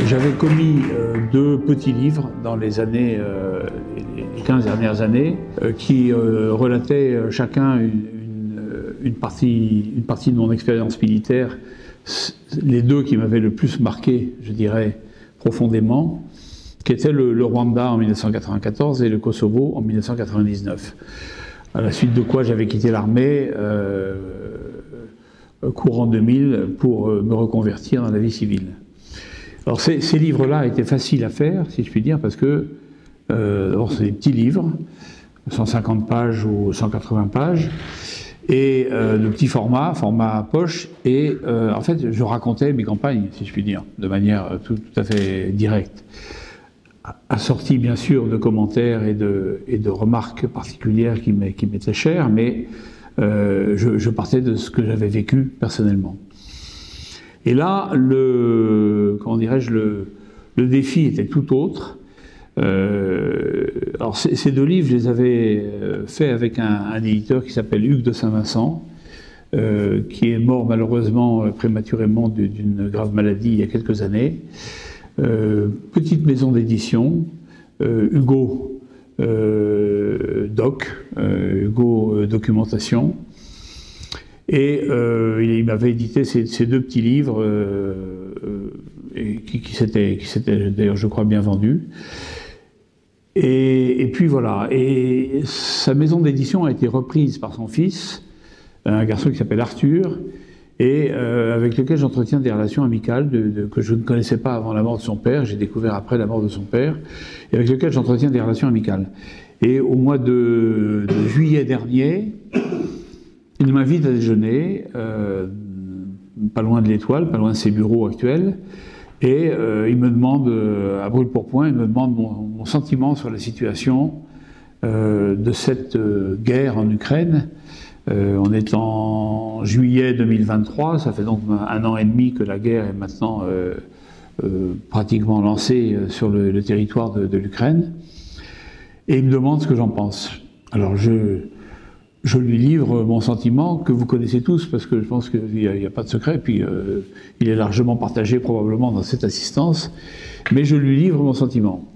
J'avais commis deux petits livres dans les années, les 15 dernières années, qui relataient chacun une partie de mon expérience militaire, les deux qui m'avaient le plus marqué, je dirais, profondément, qui étaient le Rwanda en 1994 et le Kosovo en 1999. À la suite de quoi j'avais quitté l'armée courant 2000 pour me reconvertir dans la vie civile. Alors ces livres-là étaient faciles à faire, si je puis dire, parce que c'est des petits livres, 150 pages ou 180 pages, et de petit format poche, et en fait je racontais mes campagnes, si je puis dire, de manière tout à fait directe, assortie bien sûr de commentaires et de remarques particulières qui m'étaient chères, mais je partais de ce que j'avais vécu personnellement. Et là, le défi était tout autre. Alors ces deux livres, je les avais faits avec un éditeur qui s'appelle Hugues de Saint-Vincent, qui est mort malheureusement prématurément d'une grave maladie il y a quelques années. Petite maison d'édition, Hugo Hugo Documentation. Et il m'avait édité ces deux petits livres qui s'étaient d'ailleurs, je crois, bien vendus. Et puis voilà. Et sa maison d'édition a été reprise par son fils, un garçon qui s'appelle Arthur, et avec lequel j'entretiens des relations amicales que je ne connaissais pas avant la mort de son père, j'ai découvert après la mort de son père, et avec lequel j'entretiens des relations amicales. Et au mois de juillet dernier, il m'invite à déjeuner, pas loin de l'Étoile, pas loin de ses bureaux actuels, et il me demande, à brûle-pourpoint, il me demande mon sentiment sur la situation de cette guerre en Ukraine. On est en juillet 2023, ça fait donc 1 an et demi que la guerre est maintenant pratiquement lancée sur le territoire de l'Ukraine, et il me demande ce que j'en pense. Alors je lui livre mon sentiment, que vous connaissez tous, parce que je pense qu'il n'y a pas de secret, puis il est largement partagé probablement dans cette assistance, mais je lui livre mon sentiment.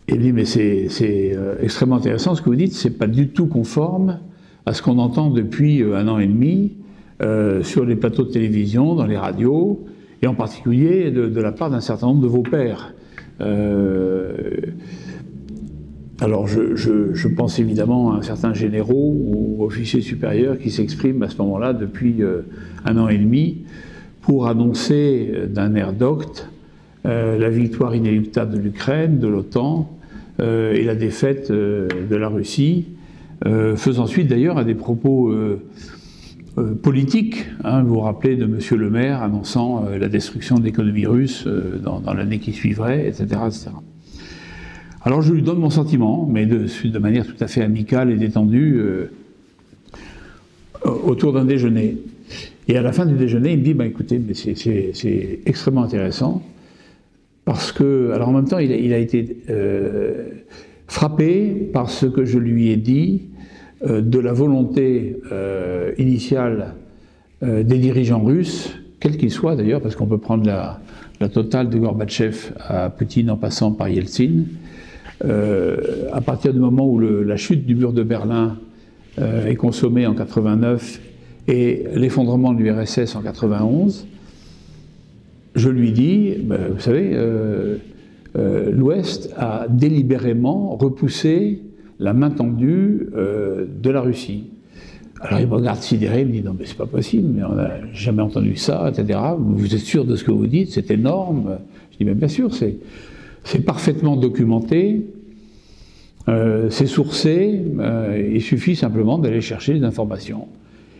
Et il me dit, mais c'est extrêmement intéressant ce que vous dites, c'est pas du tout conforme à ce qu'on entend depuis 1 an et demi sur les plateaux de télévision, dans les radios, et en particulier de la part d'un certain nombre de vos pairs. Alors je pense évidemment à un certain généraux ou officiers supérieurs qui s'expriment à ce moment-là depuis 1 an et demi pour annoncer d'un air docte la victoire inéluctable de l'Ukraine, de l'OTAN et la défaite de la Russie, faisant suite d'ailleurs à des propos politiques. Vous vous rappelez de M. Le Maire annonçant la destruction de l'économie russe dans l'année qui suivrait, etc., etc. Alors je lui donne mon sentiment, mais de manière tout à fait amicale et détendue, autour d'un déjeuner. Et à la fin du déjeuner, il me dit, écoutez, c'est extrêmement intéressant, parce que, alors en même temps, il a été frappé par ce que je lui ai dit de la volonté initiale des dirigeants russes, quels qu'ils soient d'ailleurs, parce qu'on peut prendre la totale de Gorbatchev à Poutine en passant par Yeltsin, à partir du moment où la chute du mur de Berlin est consommée en 89 et l'effondrement de l'URSS en 91, je lui dis, vous savez, l'Ouest a délibérément repoussé la main tendue de la Russie. Alors il me regarde sidéré, il me dit, non mais c'est pas possible, mais on n'a jamais entendu ça, etc. Vous êtes sûr de ce que vous dites, c'est énorme. Je dis, mais bien sûr, c'est parfaitement documenté, c'est sourcé, il suffit simplement d'aller chercher des informations.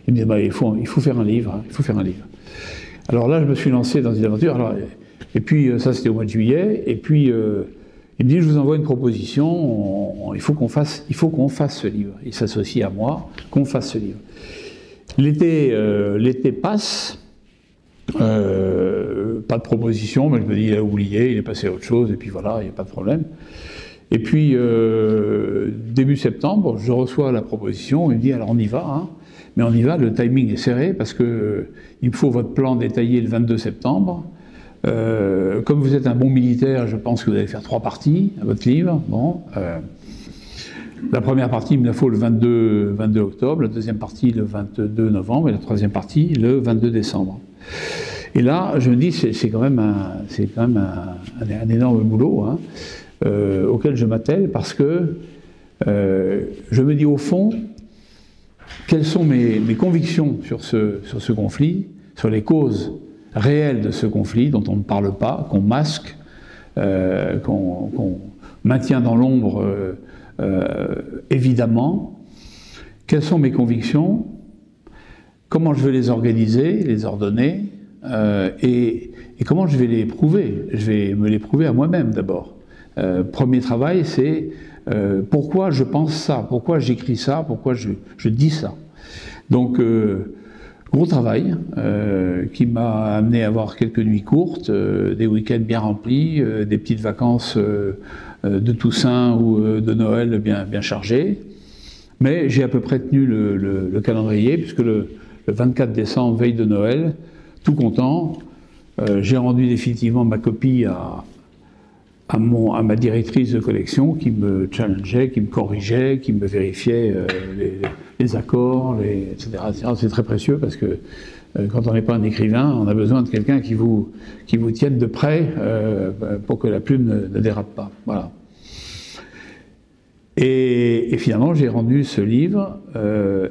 Il me dit, il faut faire un livre, il faut faire un livre. Alors là, je me suis lancé dans une aventure, et puis ça c'était au mois de juillet, et puis il me dit, je vous envoie une proposition, il faut qu'on fasse ce livre. Il s'associe à moi, qu'on fasse ce livre. L'été passe, pas de proposition, mais je me dis, il a oublié, il est passé à autre chose, et puis voilà, il n'y a pas de problème. Et puis, début septembre, je reçois la proposition, il me dit, alors on y va, hein, mais on y va, le timing est serré, parce que il me faut votre plan détaillé le 22 septembre, Comme vous êtes un bon militaire, je pense que vous allez faire 3 parties à votre livre. Bon, la première partie, il me la faut le 22 octobre, la deuxième partie le 22 novembre et la troisième partie le 22 décembre. Et là, je me dis, c'est quand même un énorme boulot hein, auquel je m'attelle parce que je me dis au fond, quelles sont mes convictions sur ce conflit, sur les causes réelles de ce conflit dont on ne parle pas, qu'on masque, qu'on maintient dans l'ombre évidemment. Quelles sont mes convictions? Comment je vais les organiser, les ordonner et comment je vais les prouver? Je vais me les prouver à moi-même d'abord. Premier travail, c'est pourquoi je pense ça, pourquoi j'écris ça, pourquoi je dis ça. Donc, gros travail qui m'a amené à avoir quelques nuits courtes, des week-ends bien remplis, des petites vacances de Toussaint ou de Noël bien chargées. Mais j'ai à peu près tenu le calendrier, puisque le 24 décembre, veille de Noël, tout content, j'ai rendu définitivement ma copie à ma directrice de collection qui me challengeait, qui me corrigeait, qui me vérifiait les accords, etc. C'est très précieux parce que quand on n'est pas un écrivain, on a besoin de quelqu'un qui vous tienne de près pour que la plume ne dérape pas. Voilà. Et finalement, j'ai rendu ce livre.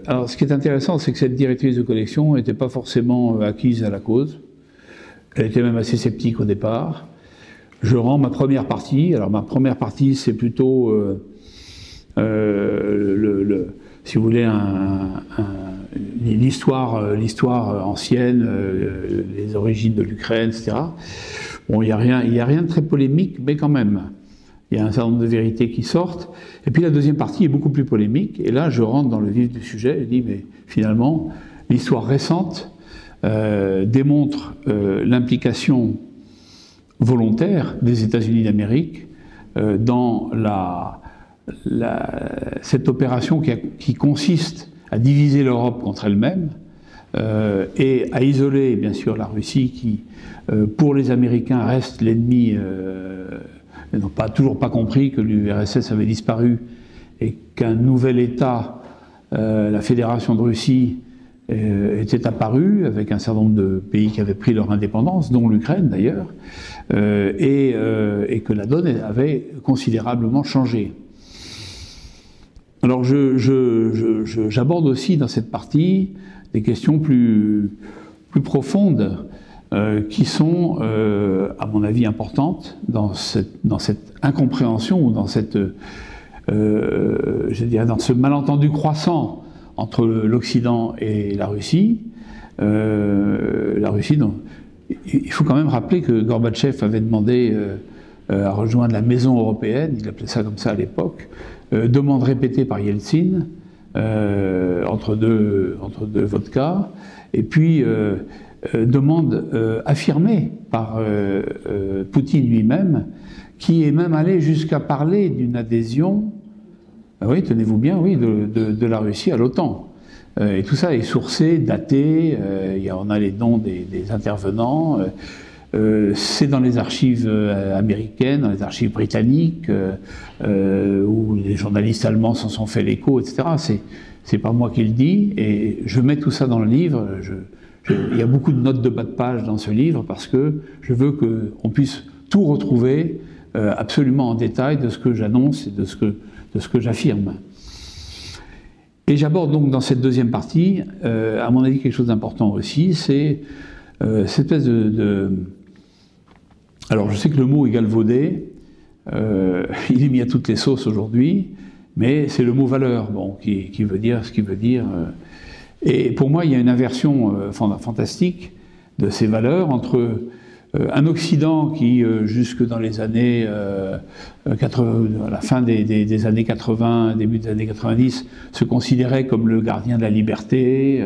Alors, ce qui est intéressant, c'est que cette directrice de collection n'était pas forcément acquise à la cause. Elle était même assez sceptique au départ. Je rends ma première partie. Alors, ma première partie, c'est plutôt, si vous voulez, l'histoire ancienne, les origines de l'Ukraine, etc. Bon, il y a rien de très polémique, mais quand même. Il y a un certain nombre de vérités qui sortent. Et puis la deuxième partie est beaucoup plus polémique. Et là, je rentre dans le vif du sujet. Je dis, mais finalement, l'histoire récente démontre l'implication volontaire des États-Unis d'Amérique dans cette opération qui consiste à diviser l'Europe contre elle-même et à isoler, bien sûr, la Russie qui, pour les Américains, reste l'ennemi. Ils n'ont toujours pas compris que l'URSS avait disparu et qu'un nouvel État, la Fédération de Russie, était apparu avec un certain nombre de pays qui avaient pris leur indépendance, dont l'Ukraine d'ailleurs, et que la donne avait considérablement changé. Alors j'aborde aussi dans cette partie des questions plus profondes, qui sont, à mon avis, importantes dans cette incompréhension ou dans je dirais dans ce malentendu croissant entre l'Occident et la Russie. Donc, il faut quand même rappeler que Gorbatchev avait demandé à rejoindre la Maison européenne, il appelait ça comme ça à l'époque, demande répétée par Yeltsin, entre deux vodkas, et puis demande affirmée par Poutine lui-même, qui est même allé jusqu'à parler d'une adhésion, oui, tenez-vous bien, oui, de la Russie à l'OTAN. Et tout ça est sourcé, daté, on a les noms des intervenants, c'est dans les archives américaines, dans les archives britanniques, où les journalistes allemands s'en sont fait l'écho, etc. C'est pas moi qui le dis, et je mets tout ça dans le livre. Il y a beaucoup de notes de bas de page dans ce livre parce que je veux qu'on puisse tout retrouver absolument en détail de ce que j'annonce et de ce que j'affirme. Et j'aborde donc dans cette deuxième partie, à mon avis, quelque chose d'important aussi, c'est cette espèce Alors je sais que le mot est galvaudé, il est mis à toutes les sauces aujourd'hui, mais c'est le mot valeur, bon, qui veut dire ce qu'il veut dire. Et pour moi, il y a une inversion fantastique de ces valeurs entre un Occident qui, jusque dans les années 80, à la fin des années 80, début des années 90, se considérait comme le gardien de la liberté,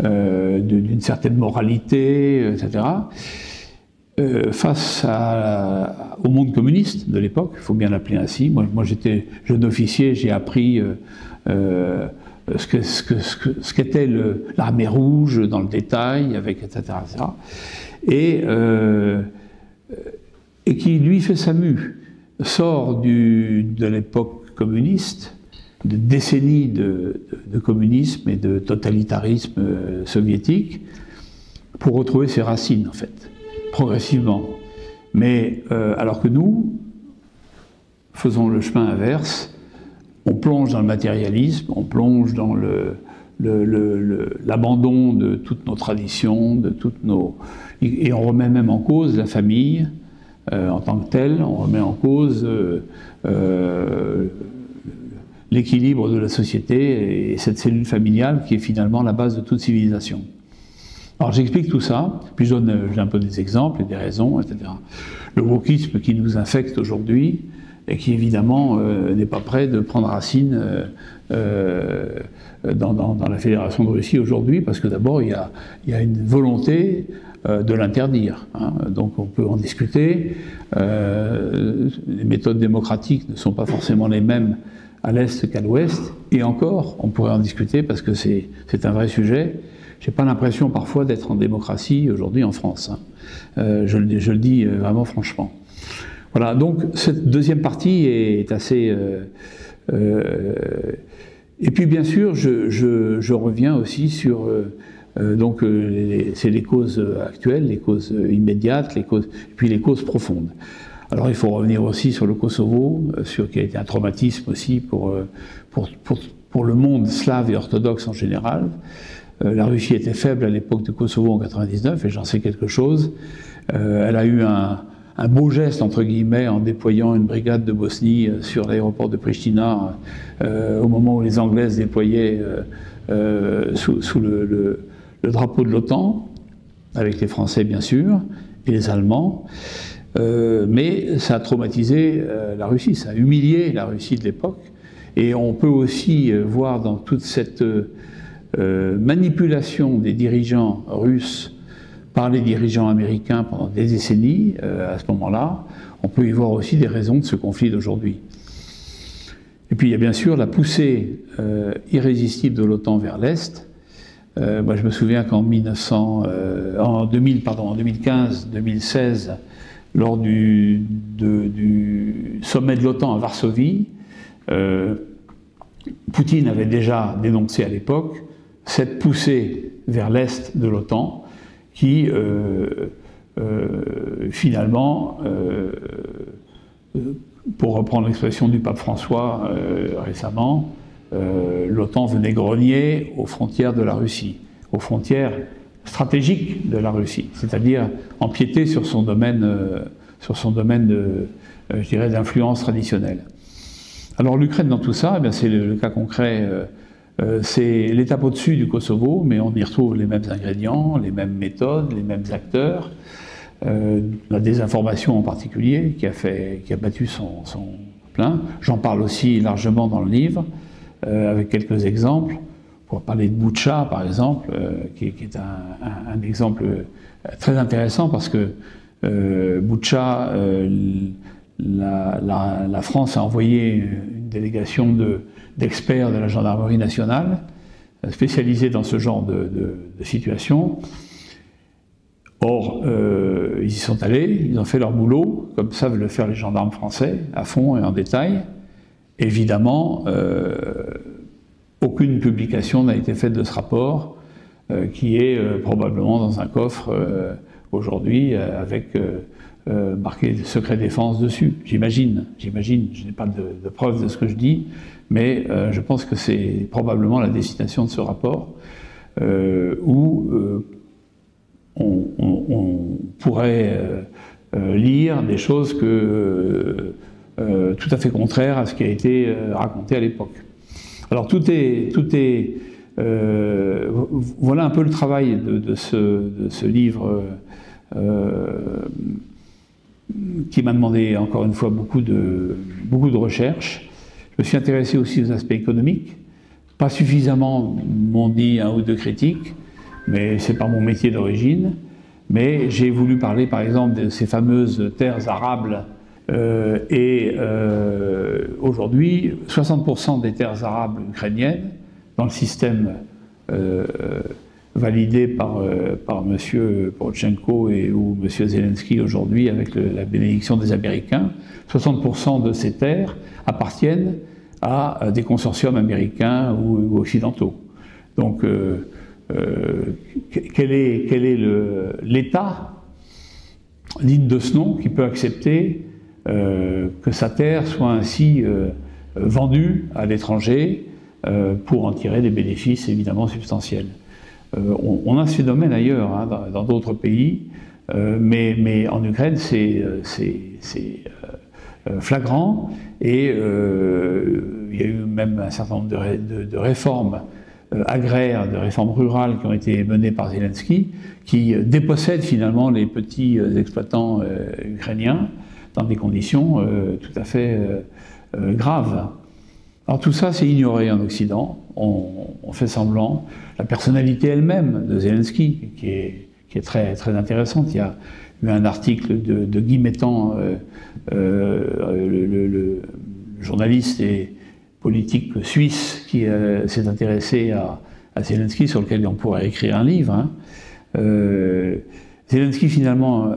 d'une certaine moralité, etc. Face au monde communiste de l'époque, il faut bien l'appeler ainsi. Moi j'étais jeune officier, j'ai appris ce qu'était l'armée rouge dans le détail, avec etc. etc. Et et qui, lui, fait sa mue, sort de l'époque communiste, de décennies de communisme et de totalitarisme soviétique, pour retrouver ses racines, en fait, progressivement. Mais alors que nous, faisons le chemin inverse, on plonge dans le matérialisme, on plonge dans l'abandon de toutes nos traditions, de toutes nos... Et on remet même en cause la famille en tant que telle, on remet en cause l'équilibre de la société et cette cellule familiale qui est finalement la base de toute civilisation. Alors j'explique tout ça, puis je donne un peu des exemples et des raisons, etc. Le wokisme qui nous infecte aujourd'hui et qui évidemment n'est pas prêt de prendre racine dans la Fédération de Russie aujourd'hui, parce que d'abord il y a une volonté de l'interdire. Hein. Donc on peut en discuter. Les méthodes démocratiques ne sont pas forcément les mêmes à l'Est qu'à l'Ouest, et encore, on pourrait en discuter parce que c'est un vrai sujet. J'ai pas l'impression parfois d'être en démocratie aujourd'hui en France. Hein. Je le dis vraiment franchement. Voilà, donc cette deuxième partie est assez... et puis bien sûr, je reviens aussi sur... c'est les causes actuelles, les causes immédiates, puis les causes profondes. Alors il faut revenir aussi sur le Kosovo, qui a été un traumatisme aussi pour le monde slave et orthodoxe en général. La Russie était faible à l'époque du Kosovo en 99, et j'en sais quelque chose. Elle a eu un beau geste, entre guillemets, en déployant une brigade de Bosnie sur l'aéroport de Pristina, au moment où les Anglais se déployaient sous le drapeau de l'OTAN, avec les Français bien sûr, et les Allemands. Mais ça a traumatisé la Russie, ça a humilié la Russie de l'époque. Et on peut aussi voir dans toute cette manipulation des dirigeants russes par les dirigeants américains pendant des décennies, à ce moment-là, on peut y voir aussi des raisons de ce conflit d'aujourd'hui. Et puis il y a bien sûr la poussée irrésistible de l'OTAN vers l'Est. Moi je me souviens qu'en 2015-2016, lors du sommet de l'OTAN à Varsovie, Poutine avait déjà dénoncé à l'époque cette poussée vers l'Est de l'OTAN qui, finalement, pour reprendre l'expression du pape François récemment, l'OTAN venait grogner aux frontières de la Russie, aux frontières stratégique de la Russie, c'est-à-dire empiéter sur son domaine je dirais, d'influence traditionnelle. Alors l'Ukraine dans tout ça, eh bien, c'est le cas concret, c'est l'étape au-dessus du Kosovo, mais on y retrouve les mêmes ingrédients, les mêmes méthodes, les mêmes acteurs, la désinformation en particulier, qui a battu son plein. J'en parle aussi largement dans le livre, avec quelques exemples. Pour parler de Boutcha, par exemple, qui est un exemple très intéressant parce que Boutcha, la France a envoyé une délégation d'experts de la gendarmerie nationale spécialisés dans ce genre de situation. Or, ils y sont allés, ils ont fait leur boulot, comme savent le faire les gendarmes français, à fond et en détail. Évidemment, aucune publication n'a été faite de ce rapport, qui est probablement dans un coffre aujourd'hui, avec marqué secret défense dessus. J'imagine, je n'ai pas de preuve de ce que je dis, mais je pense que c'est probablement la destination de ce rapport, où on pourrait lire des choses tout à fait contraires à ce qui a été raconté à l'époque. Alors voilà un peu le travail de ce livre qui m'a demandé encore une fois beaucoup de recherches. Je me suis intéressé aussi aux aspects économiques, pas suffisamment, m'ont dit un ou deux critiques, mais c'est pas mon métier d'origine. Mais j'ai voulu parler par exemple de ces fameuses terres arables. Aujourd'hui, 60% des terres arables ukrainiennes, dans le système validé par M. Poroshenko ou M. Zelensky aujourd'hui avec la bénédiction des Américains. 60% de ces terres appartiennent à des consortiums américains ou occidentaux. Donc, quel est l'État digne de ce nom qui peut accepter que sa terre soit ainsi vendue à l'étranger pour en tirer des bénéfices évidemment substantiels? On a ce phénomène ailleurs, hein, dans d'autres pays, mais en Ukraine c'est flagrant, et il y a eu même un certain nombre de réformes agraires, de réformes rurales qui ont été menées par Zelensky, qui dépossèdent finalement les petits exploitants ukrainiens dans des conditions tout à fait graves. Alors tout ça, c'est ignoré en Occident, on fait semblant. La personnalité elle-même de Zelensky, qui est très, très intéressante, il y a eu un article de Guy Mettan, le journaliste et politique suisse qui s'est intéressé à Zelensky, sur lequel on pourrait écrire un livre. Hein. Zelensky finalement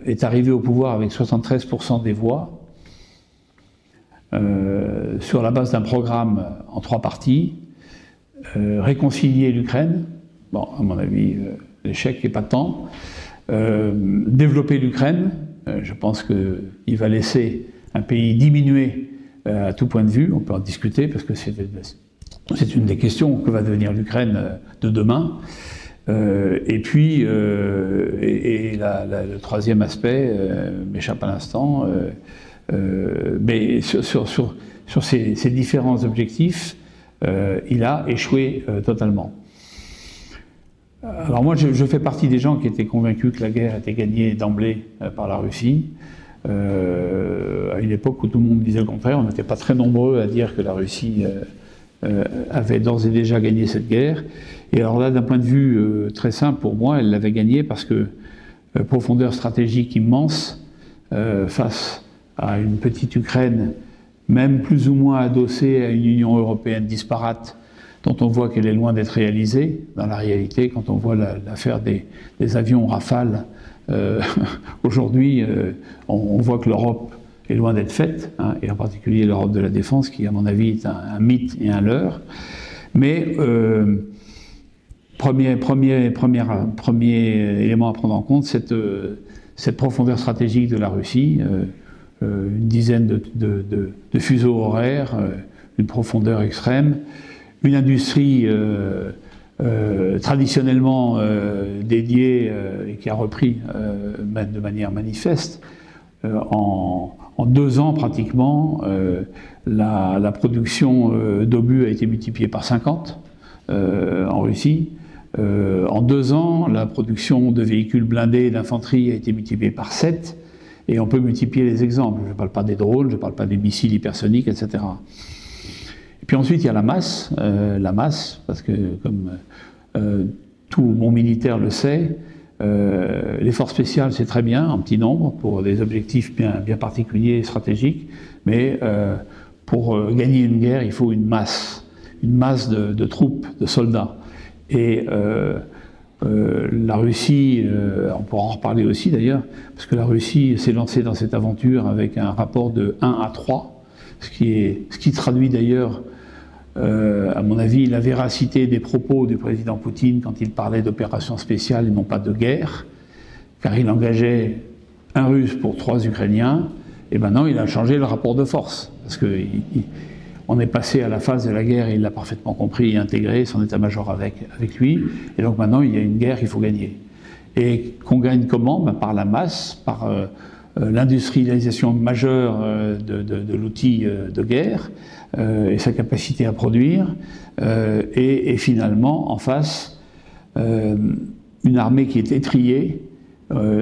est arrivé au pouvoir avec 73% des voix, sur la base d'un programme en 3 parties: réconcilier l'Ukraine, bon, à mon avis, l'échec est patent, développer l'Ukraine, je pense qu'il va laisser un pays diminuer à tout point de vue, on peut en discuter, parce que c'est une des questions que va devenir l'Ukraine de demain. Et puis, le troisième aspect m'échappe à l'instant, mais sur ces différents objectifs, il a échoué totalement. Alors moi, je fais partie des gens qui étaient convaincus que la guerre était gagnée d'emblée par la Russie. À une époque où tout le monde disait le contraire, on n'était pas très nombreux à dire que la Russie avait d'ores et déjà gagné cette guerre. Et alors là, d'un point de vue très simple pour moi, elle l'avait gagnée parce que profondeur stratégique immense face à une petite Ukraine, même plus ou moins adossée à une Union européenne disparate, dont on voit qu'elle est loin d'être réalisée. Dans la réalité, quand on voit l'affaire des avions Rafale, aujourd'hui, on voit que l'Europe est loin d'être faite, hein, et en particulier l'Europe de la défense, qui à mon avis est un mythe et un leurre. Mais premier élément à prendre en compte, cette profondeur stratégique de la Russie, une dizaine de fuseaux horaires, une profondeur extrême, une industrie traditionnellement dédiée et qui a repris de manière manifeste. En 2 ans pratiquement, la production d'obus a été multipliée par 50 en Russie. En 2 ans, la production de véhicules blindés et d'infanterie a été multipliée par 7. Et on peut multiplier les exemples. Je ne parle pas des drones, je ne parle pas des missiles hypersoniques, etc. Et puis ensuite, il y a la masse, parce que comme tout bon militaire le sait, les forces spéciales, c'est très bien, en petit nombre, pour des objectifs bien particuliers et stratégiques, mais pour gagner une guerre, il faut une masse de troupes, de soldats. Et la Russie, on pourra en reparler aussi d'ailleurs, parce que la Russie s'est lancée dans cette aventure avec un rapport de 1 à 3, ce qui traduit d'ailleurs, à mon avis, la véracité des propos du président Poutine quand il parlait d'opérations spéciales et non pas de guerre, car il engageait un Russe pour 3 Ukrainiens, et maintenant il a changé le rapport de force, parce que on est passé à la phase de la guerre, et il l'a parfaitement compris et intégré, son état-major avec lui, et donc maintenant il y a une guerre qu'il faut gagner. Et qu'on gagne comment? Ben, par la masse, par l'industrialisation majeure de l'outil de guerre, et sa capacité à produire, et finalement, en face, une armée qui est étrillée.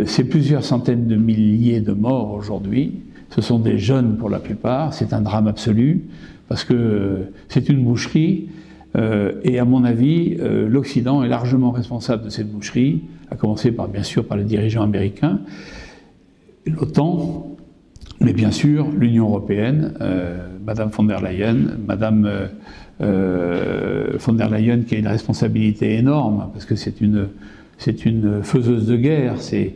C'est plusieurs centaines de milliers de morts aujourd'hui, ce sont des jeunes pour la plupart, c'est un drame absolu, parce que c'est une boucherie, et à mon avis, l'Occident est largement responsable de cette boucherie, à commencer bien sûr par les dirigeants américains. L'OTAN, Mais bien sûr, l'Union européenne, Madame von der Leyen, Madame von der Leyen qui a une responsabilité énorme, parce que c'est une faiseuse de guerre. C'est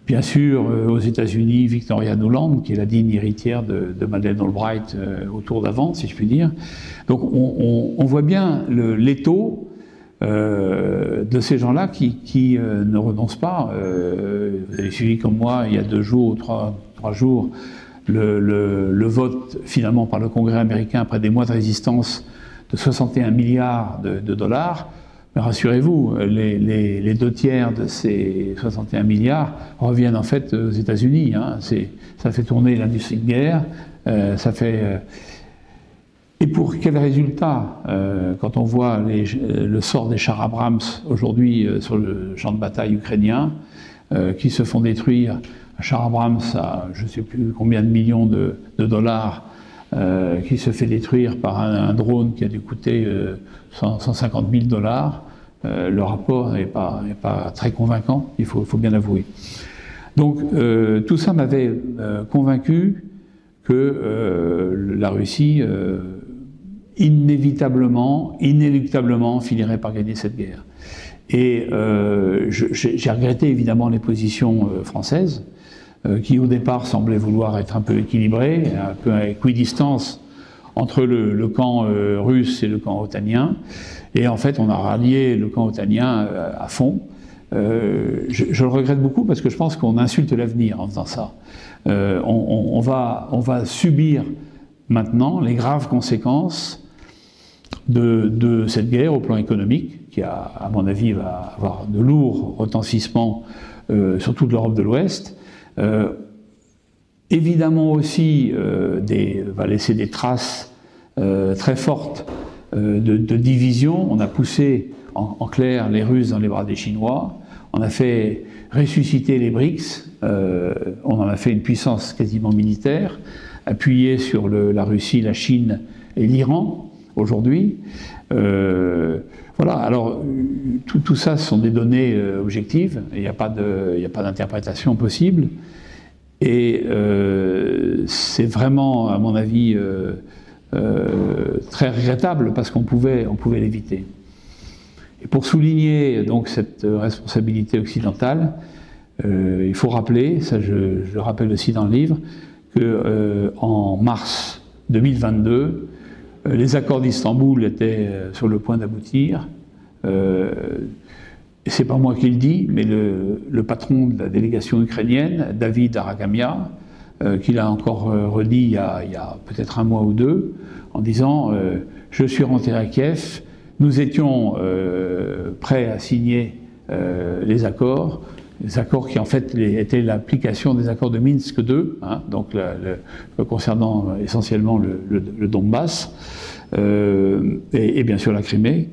bien sûr aux États-Unis Victoria Nuland, qui est la digne héritière de Madeleine Albright au tour d'avant, si je puis dire. Donc on voit bien l'étau de ces gens-là qui ne renoncent pas. Vous avez suivi comme moi, il y a 2 jours ou 3 jours, le vote finalement par le Congrès américain après des mois de résistance de 61 milliards de dollars. Mais rassurez-vous, les 2 tiers de ces 61 milliards reviennent en fait aux États-Unis. Hein. Ça fait tourner l'industrie de guerre, ça fait... Et pour quel résultat, quand on voit le sort des chars Abrams aujourd'hui sur le champ de bataille ukrainien, qui se font détruire, un char Abrams à je ne sais plus combien de millions de dollars, qui se fait détruire par un drone qui a dû coûter 150 000 dollars, le rapport n'est pas très convaincant, il faut bien l'avouer. Donc tout ça m'avait convaincu que la Russie inévitablement, inéluctablement finirait par gagner cette guerre. Et j'ai regretté évidemment les positions françaises, qui au départ semblaient vouloir être un peu équilibrées, un peu à équidistance entre le camp russe et le camp otanien. Et en fait, on a rallié le camp otanien à fond. Je le regrette beaucoup parce que je pense qu'on insulte l'avenir en faisant ça. On va subir maintenant les graves conséquences de cette guerre au plan économique, qui à mon avis va avoir de lourds retentissements sur toute l'Europe de l'Ouest. Évidemment aussi va laisser des traces très fortes de division. On a poussé en clair les Russes dans les bras des Chinois, on a fait ressusciter les BRICS, on en a fait une puissance quasiment militaire, appuyée sur la Russie, la Chine et l'Iran aujourd'hui. Voilà, alors tout ça ce sont des données objectives, il n'y a pas d'interprétation possible, et c'est vraiment, à mon avis, très regrettable parce qu'on pouvait l'éviter. Et pour souligner donc cette responsabilité occidentale, il faut rappeler, ça je le rappelle aussi dans le livre, que en mars 2022, les accords d'Istanbul étaient sur le point d'aboutir. C'est pas moi qui le dis, mais le patron de la délégation ukrainienne, David Aragamia, qui l'a encore redit il y a peut-être 1 mois ou 2, en disant je suis rentré à Kiev, nous étions prêts à signer les accords qui en fait étaient l'application des accords de Minsk II, hein, donc concernant essentiellement le Donbass et bien sûr la Crimée.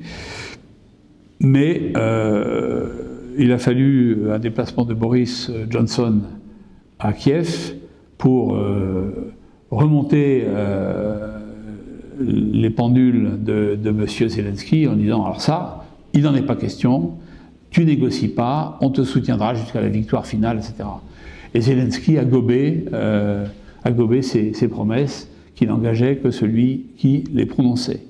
Mais il a fallu un déplacement de Boris Johnson à Kiev pour remonter les pendules de M. Zelensky en disant « alors ça, il n'en est pas question, tu négocies pas, on te soutiendra jusqu'à la victoire finale, etc. » Et Zelensky a gobé ses promesses qui n'engageaient que celui qui les prononçait.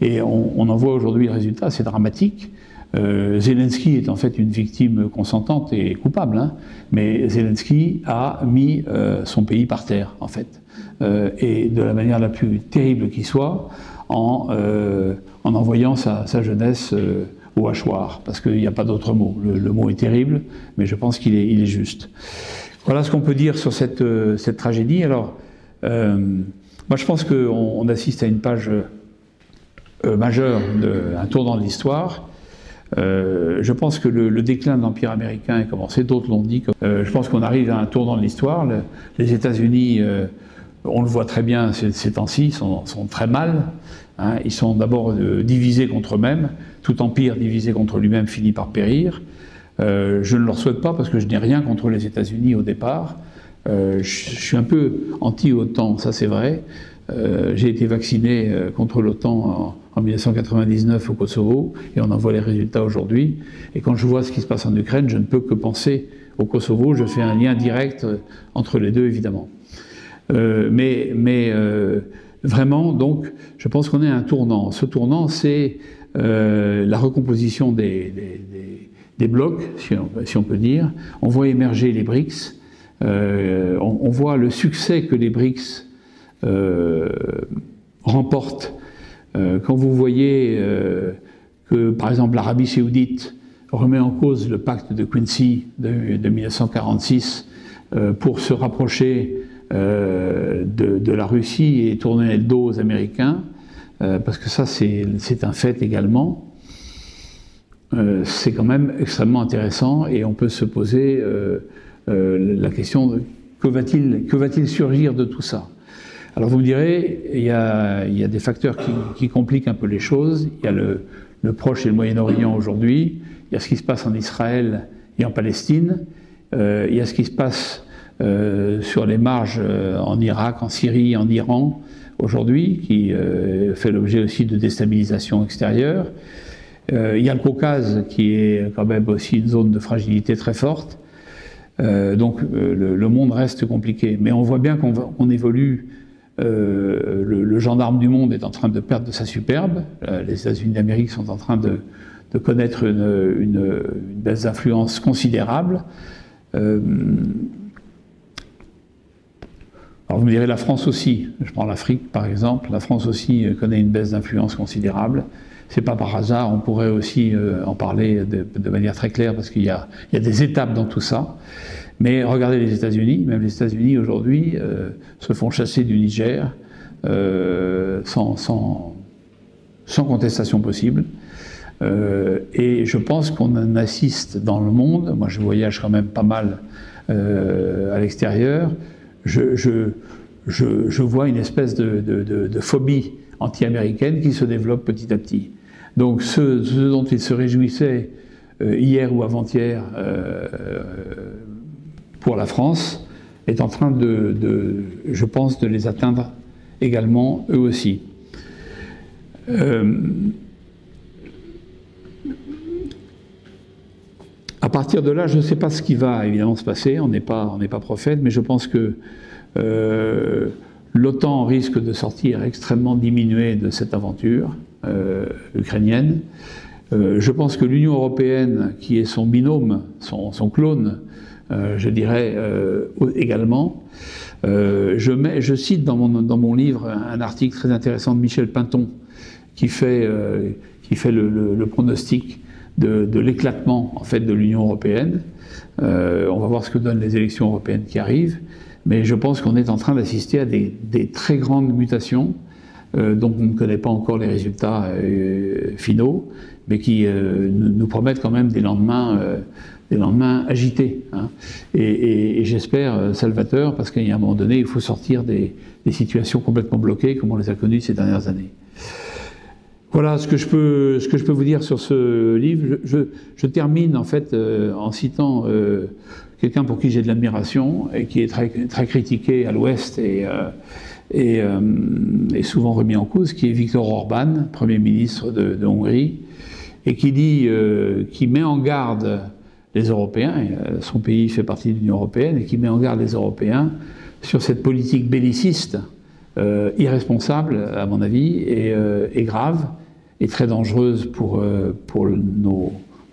Et on en voit aujourd'hui le résultat, c'est dramatique. Zelensky est en fait une victime consentante et coupable, hein, mais Zelensky a mis son pays par terre, en fait, et de la manière la plus terrible qui soit, en envoyant sa jeunesse au hachoir, parce qu'il n'y a pas d'autre mot. Le mot est terrible, mais je pense qu'il est juste. Voilà ce qu'on peut dire sur cette tragédie. Alors, moi je pense qu'on assiste à une page majeure, un tournant de l'histoire. Je pense que le déclin de l'Empire américain est commencé, d'autres l'ont dit. Je pense qu'on arrive à un tournant de l'histoire. Les États-Unis, on le voit très bien ces temps-ci, sont très mal. Hein. Ils sont d'abord divisés contre eux-mêmes. Tout empire divisé contre lui-même finit par périr. Je ne leur souhaite pas parce que je n'ai rien contre les États-Unis au départ. Je suis un peu anti-OTAN, ça c'est vrai. J'ai été vacciné contre l'OTAN en 1999 au Kosovo, et on en voit les résultats aujourd'hui. Et quand je vois ce qui se passe en Ukraine, je ne peux que penser au Kosovo. Je fais un lien direct entre les deux, évidemment. Vraiment, donc, je pense qu'on est à un tournant. Ce tournant, c'est la recomposition des blocs, si on peut dire. On voit émerger les BRICS. On voit le succès que les BRICS remportent. Quand vous voyez que, par exemple, l'Arabie saoudite remet en cause le pacte de Quincy de 1946 pour se rapprocher de la Russie et tourner le dos aux Américains, parce que ça c'est un fait également, c'est quand même extrêmement intéressant, et on peut se poser la question de que va-t-il surgir de tout ça. Alors vous me direz, il y a des facteurs qui compliquent un peu les choses. Il y a le Proche et le Moyen-Orient aujourd'hui, il y a ce qui se passe en Israël et en Palestine, il y a ce qui se passe sur les marges en Irak, en Syrie, en Iran aujourd'hui, qui fait l'objet aussi de déstabilisation extérieure. Il y a le Caucase qui est quand même aussi une zone de fragilité très forte. Donc le monde reste compliqué. Mais on voit bien qu'on évolue. Le gendarme du monde est en train de perdre de sa superbe. Les États-Unis d'Amérique sont en train de connaître une baisse d'influence considérable. Alors vous me direz, la France aussi. Je prends l'Afrique par exemple. La France aussi connaît une baisse d'influence considérable. C'est pas par hasard. On pourrait aussi en parler de manière très claire, parce qu'il y a des étapes dans tout ça. Mais regardez les États-Unis, même les États-Unis aujourd'hui se font chasser du Niger sans contestation possible. Et je pense qu'on en assiste dans le monde. Moi, je voyage quand même pas mal à l'extérieur. Je vois une espèce de phobie anti-américaine qui se développe petit à petit. Donc ce dont ils se réjouissaient hier ou avant-hier pour la France est en train je pense, de les atteindre également, eux aussi. À partir de là, je ne sais pas ce qui va évidemment se passer, on n'est pas prophète, mais je pense que l'OTAN risque de sortir extrêmement diminuée de cette aventure ukrainienne. Je pense que l'Union européenne, qui est son binôme, son clone, je dirais également. Je cite dans mon livre un article très intéressant de Michel Pinton qui fait le pronostic de l'éclatement en fait de l'Union européenne. On va voir ce que donnent les élections européennes qui arrivent, mais je pense qu'on est en train d'assister à des très grandes mutations dont on ne connaît pas encore les résultats finaux, mais qui nous promettent quand même des lendemains agités. Hein. Et j'espère salvateurs, parce qu'à un moment donné, il faut sortir des situations complètement bloquées, comme on les a connues ces dernières années. Voilà ce que je peux vous dire sur ce livre. Je termine en fait en citant quelqu'un pour qui j'ai de l'admiration et qui est très critiqué à l'Ouest et souvent remis en cause, qui est Viktor Orban, Premier ministre de Hongrie, et qui met en garde les Européens, et son pays fait partie de l'Union européenne, et qui met en garde les Européens sur cette politique belliciste, irresponsable à mon avis, et grave, et très dangereuse pour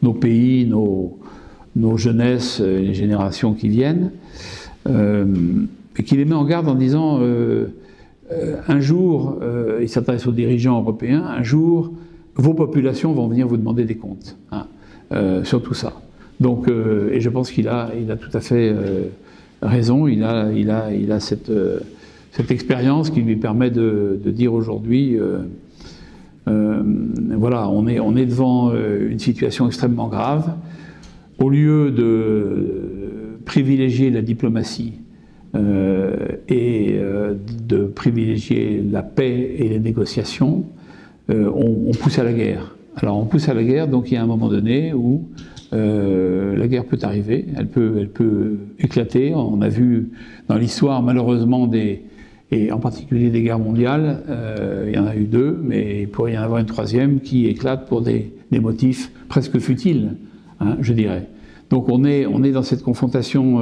nos pays, nos jeunesses, les générations qui viennent, et qui les met en garde en disant un jour, il s'adresse aux dirigeants européens, un jour, vos populations vont venir vous demander des comptes sur tout ça. Donc, et je pense qu'il a tout à fait raison. Il a cette expérience qui lui permet de dire aujourd'hui, voilà, on est devant une situation extrêmement grave. Au lieu de privilégier la diplomatie et de privilégier la paix et les négociations, on pousse à la guerre. Alors on pousse à la guerre, donc il y a un moment donné où la guerre peut arriver, elle peut éclater. On a vu dans l'histoire malheureusement des et en particulier des guerres mondiales. Il y en a eu 2, mais il pourrait y en avoir une 3e qui éclate pour des motifs presque futiles, hein, je dirais. Donc on est dans cette confrontation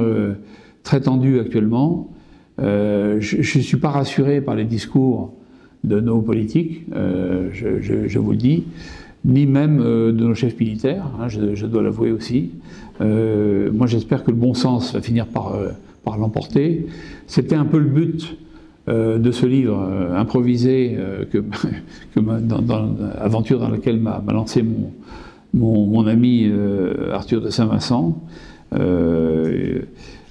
très tendue actuellement. Je ne suis pas rassuré par les discours de nos politiques, je vous le dis, ni même de nos chefs militaires, hein, je dois l'avouer aussi. Moi j'espère que le bon sens va finir par l'emporter. C'était un peu le but de ce livre improvisé, dans l'aventure dans laquelle m'a lancé mon ami Arthur de Saint-Vincent,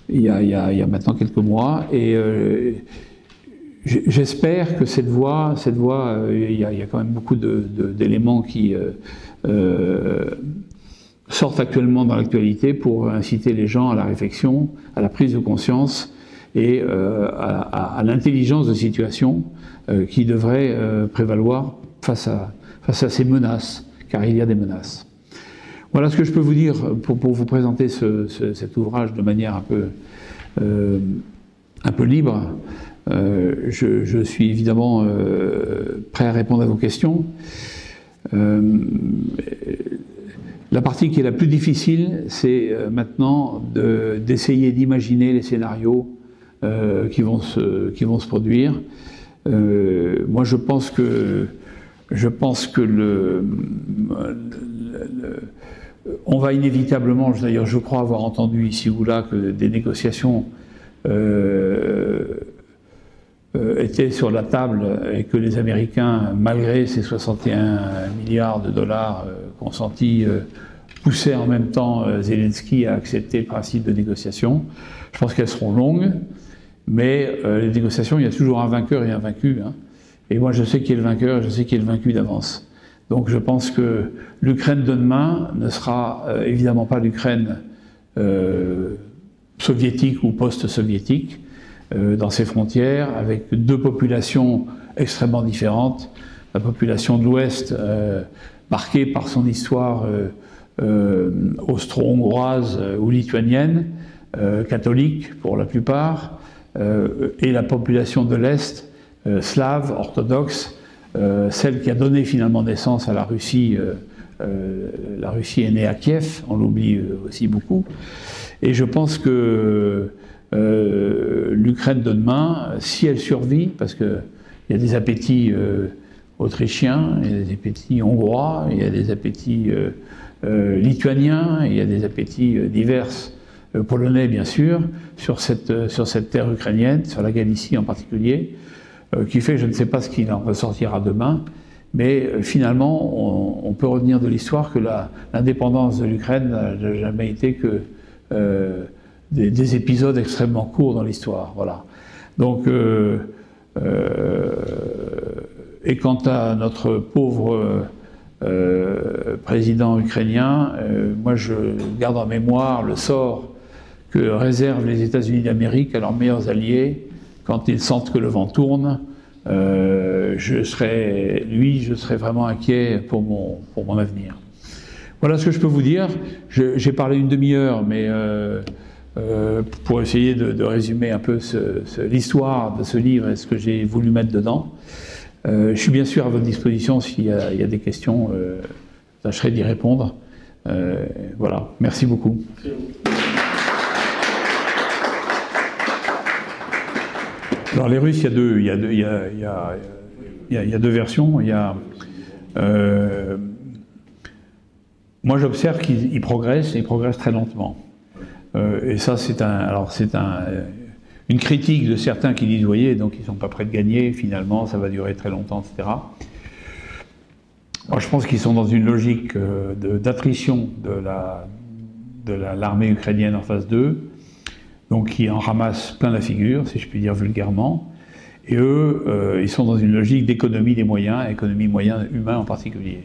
il y a maintenant quelques mois, et j'espère que cette voie, il y a quand même beaucoup d'éléments qui sortent actuellement dans l'actualité pour inciter les gens à la réflexion, à la prise de conscience et à l'intelligence de situation qui devrait prévaloir face à ces menaces, car il y a des menaces. Voilà ce que je peux vous dire pour vous présenter cet ouvrage de manière un peu libre. Je suis évidemment prêt à répondre à vos questions. La partie qui est la plus difficile, c'est maintenant d'essayer d'imaginer les scénarios qui vont se produire. Moi, je pense que on va inévitablement, d'ailleurs je crois avoir entendu ici ou là que des négociations étaient sur la table et que les Américains, malgré ces 61 milliards de dollars consentis, poussaient en même temps Zelensky à accepter le principe de négociation. Je pense qu'elles seront longues, mais les négociations, il y a toujours un vainqueur et un vaincu, hein. Et moi je sais qui est le vainqueur et je sais qui est le vaincu d'avance. Donc je pense que l'Ukraine de demain ne sera évidemment pas l'Ukraine soviétique ou post-soviétique, dans ses frontières, avec 2 populations extrêmement différentes. La population de l'Ouest, marquée par son histoire austro-hongroise ou lituanienne, catholique pour la plupart, et la population de l'Est, slave, orthodoxe, celle qui a donné finalement naissance à la Russie. La Russie est née à Kiev, on l'oublie aussi beaucoup. Et je pense que l'Ukraine de demain, si elle survit, parce qu'il y a des appétits autrichiens, il y a des appétits hongrois, il y a des appétits lituaniens, il y a des appétits divers, polonais bien sûr, sur cette terre ukrainienne, sur la Galicie en particulier, qui fait que je ne sais pas ce qu'il en ressortira demain, mais finalement on peut retenir de l'histoire que l'indépendance de l'Ukraine n'a jamais été que des épisodes extrêmement courts dans l'histoire, voilà. Donc, et quant à notre pauvre président ukrainien, moi je garde en mémoire le sort que réservent les États-Unis d'Amérique à leurs meilleurs alliés quand ils sentent que le vent tourne. Je serais vraiment inquiet pour mon avenir. Voilà ce que je peux vous dire. J'ai parlé une demi-heure, mais pour essayer de résumer un peu l'histoire de ce livre et ce que j'ai voulu mettre dedans. Je suis bien sûr à votre disposition s'il y a des questions, je tâcherai d'y répondre. Voilà, merci beaucoup. Alors les Russes, il y a deux versions. Moi j'observe qu'ils progressent, et ils progressent très lentement. Et ça c'est une critique de certains qui disent, voyez, donc ils ne sont pas prêts de gagner, finalement ça va durer très longtemps, etc. Moi je pense qu'ils sont dans une logique d'attrition de l'armée ukrainienne en phase 2, donc qui en ramasse plein la figure, si je puis dire vulgairement, et eux, ils sont dans une logique d'économie des moyens, économie moyens humains en particulier.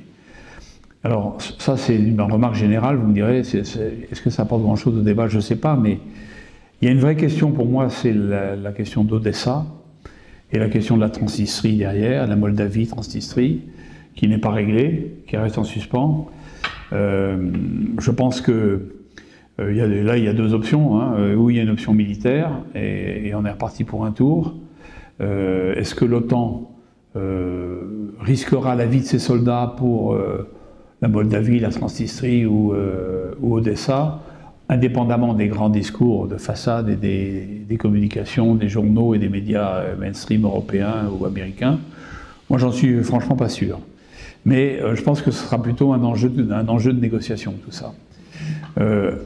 Alors ça c'est une remarque générale, vous me direz, est-ce que ça apporte grand-chose au débat? Je ne sais pas, mais il y a une vraie question pour moi, c'est la question d'Odessa, et la question de la Transnistrie derrière, la Moldavie, Transnistrie, qui n'est pas réglée, qui reste en suspens. Je pense que il y a deux options, hein, où il y a une option militaire, et on est reparti pour un tour, Est-ce que l'OTAN risquera la vie de ses soldats pour la Moldavie, la Transnistrie ou Odessa, indépendamment des grands discours de façade et des communications, des journaux et des médias mainstream européens ou américains? Moi, j'en suis franchement pas sûr. Mais je pense que ce sera plutôt un enjeu de négociation, tout ça.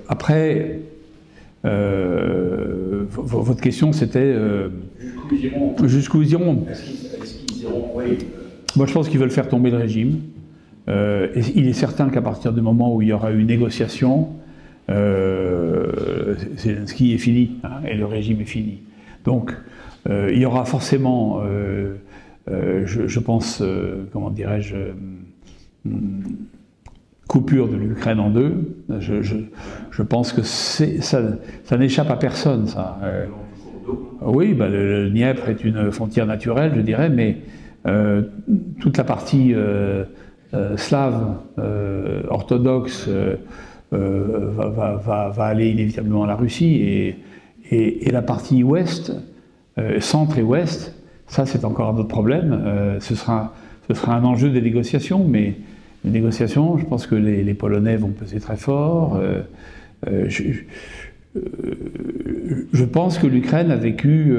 Après, votre question, c'était jusqu'où ils iront. Est-ce qu'ils iront, oui. Moi, je pense qu'ils veulent faire tomber le régime. Et il est certain qu'à partir du moment où il y aura une négociation, Zelensky est fini, hein, et le régime est fini. Donc, il y aura forcément, je pense, comment dirais-je, coupure de l'Ukraine en deux. Je pense que ça n'échappe à personne, ça. Oui, bah, le Dniepr est une frontière naturelle, je dirais, mais toute la partie slave, orthodoxe, va aller inévitablement à la Russie, et la partie ouest, centre et ouest, ça c'est encore un autre problème. Ce sera un enjeu des négociations, mais les négociations, je pense que les Polonais vont peser très fort. Je pense que l'Ukraine a vécu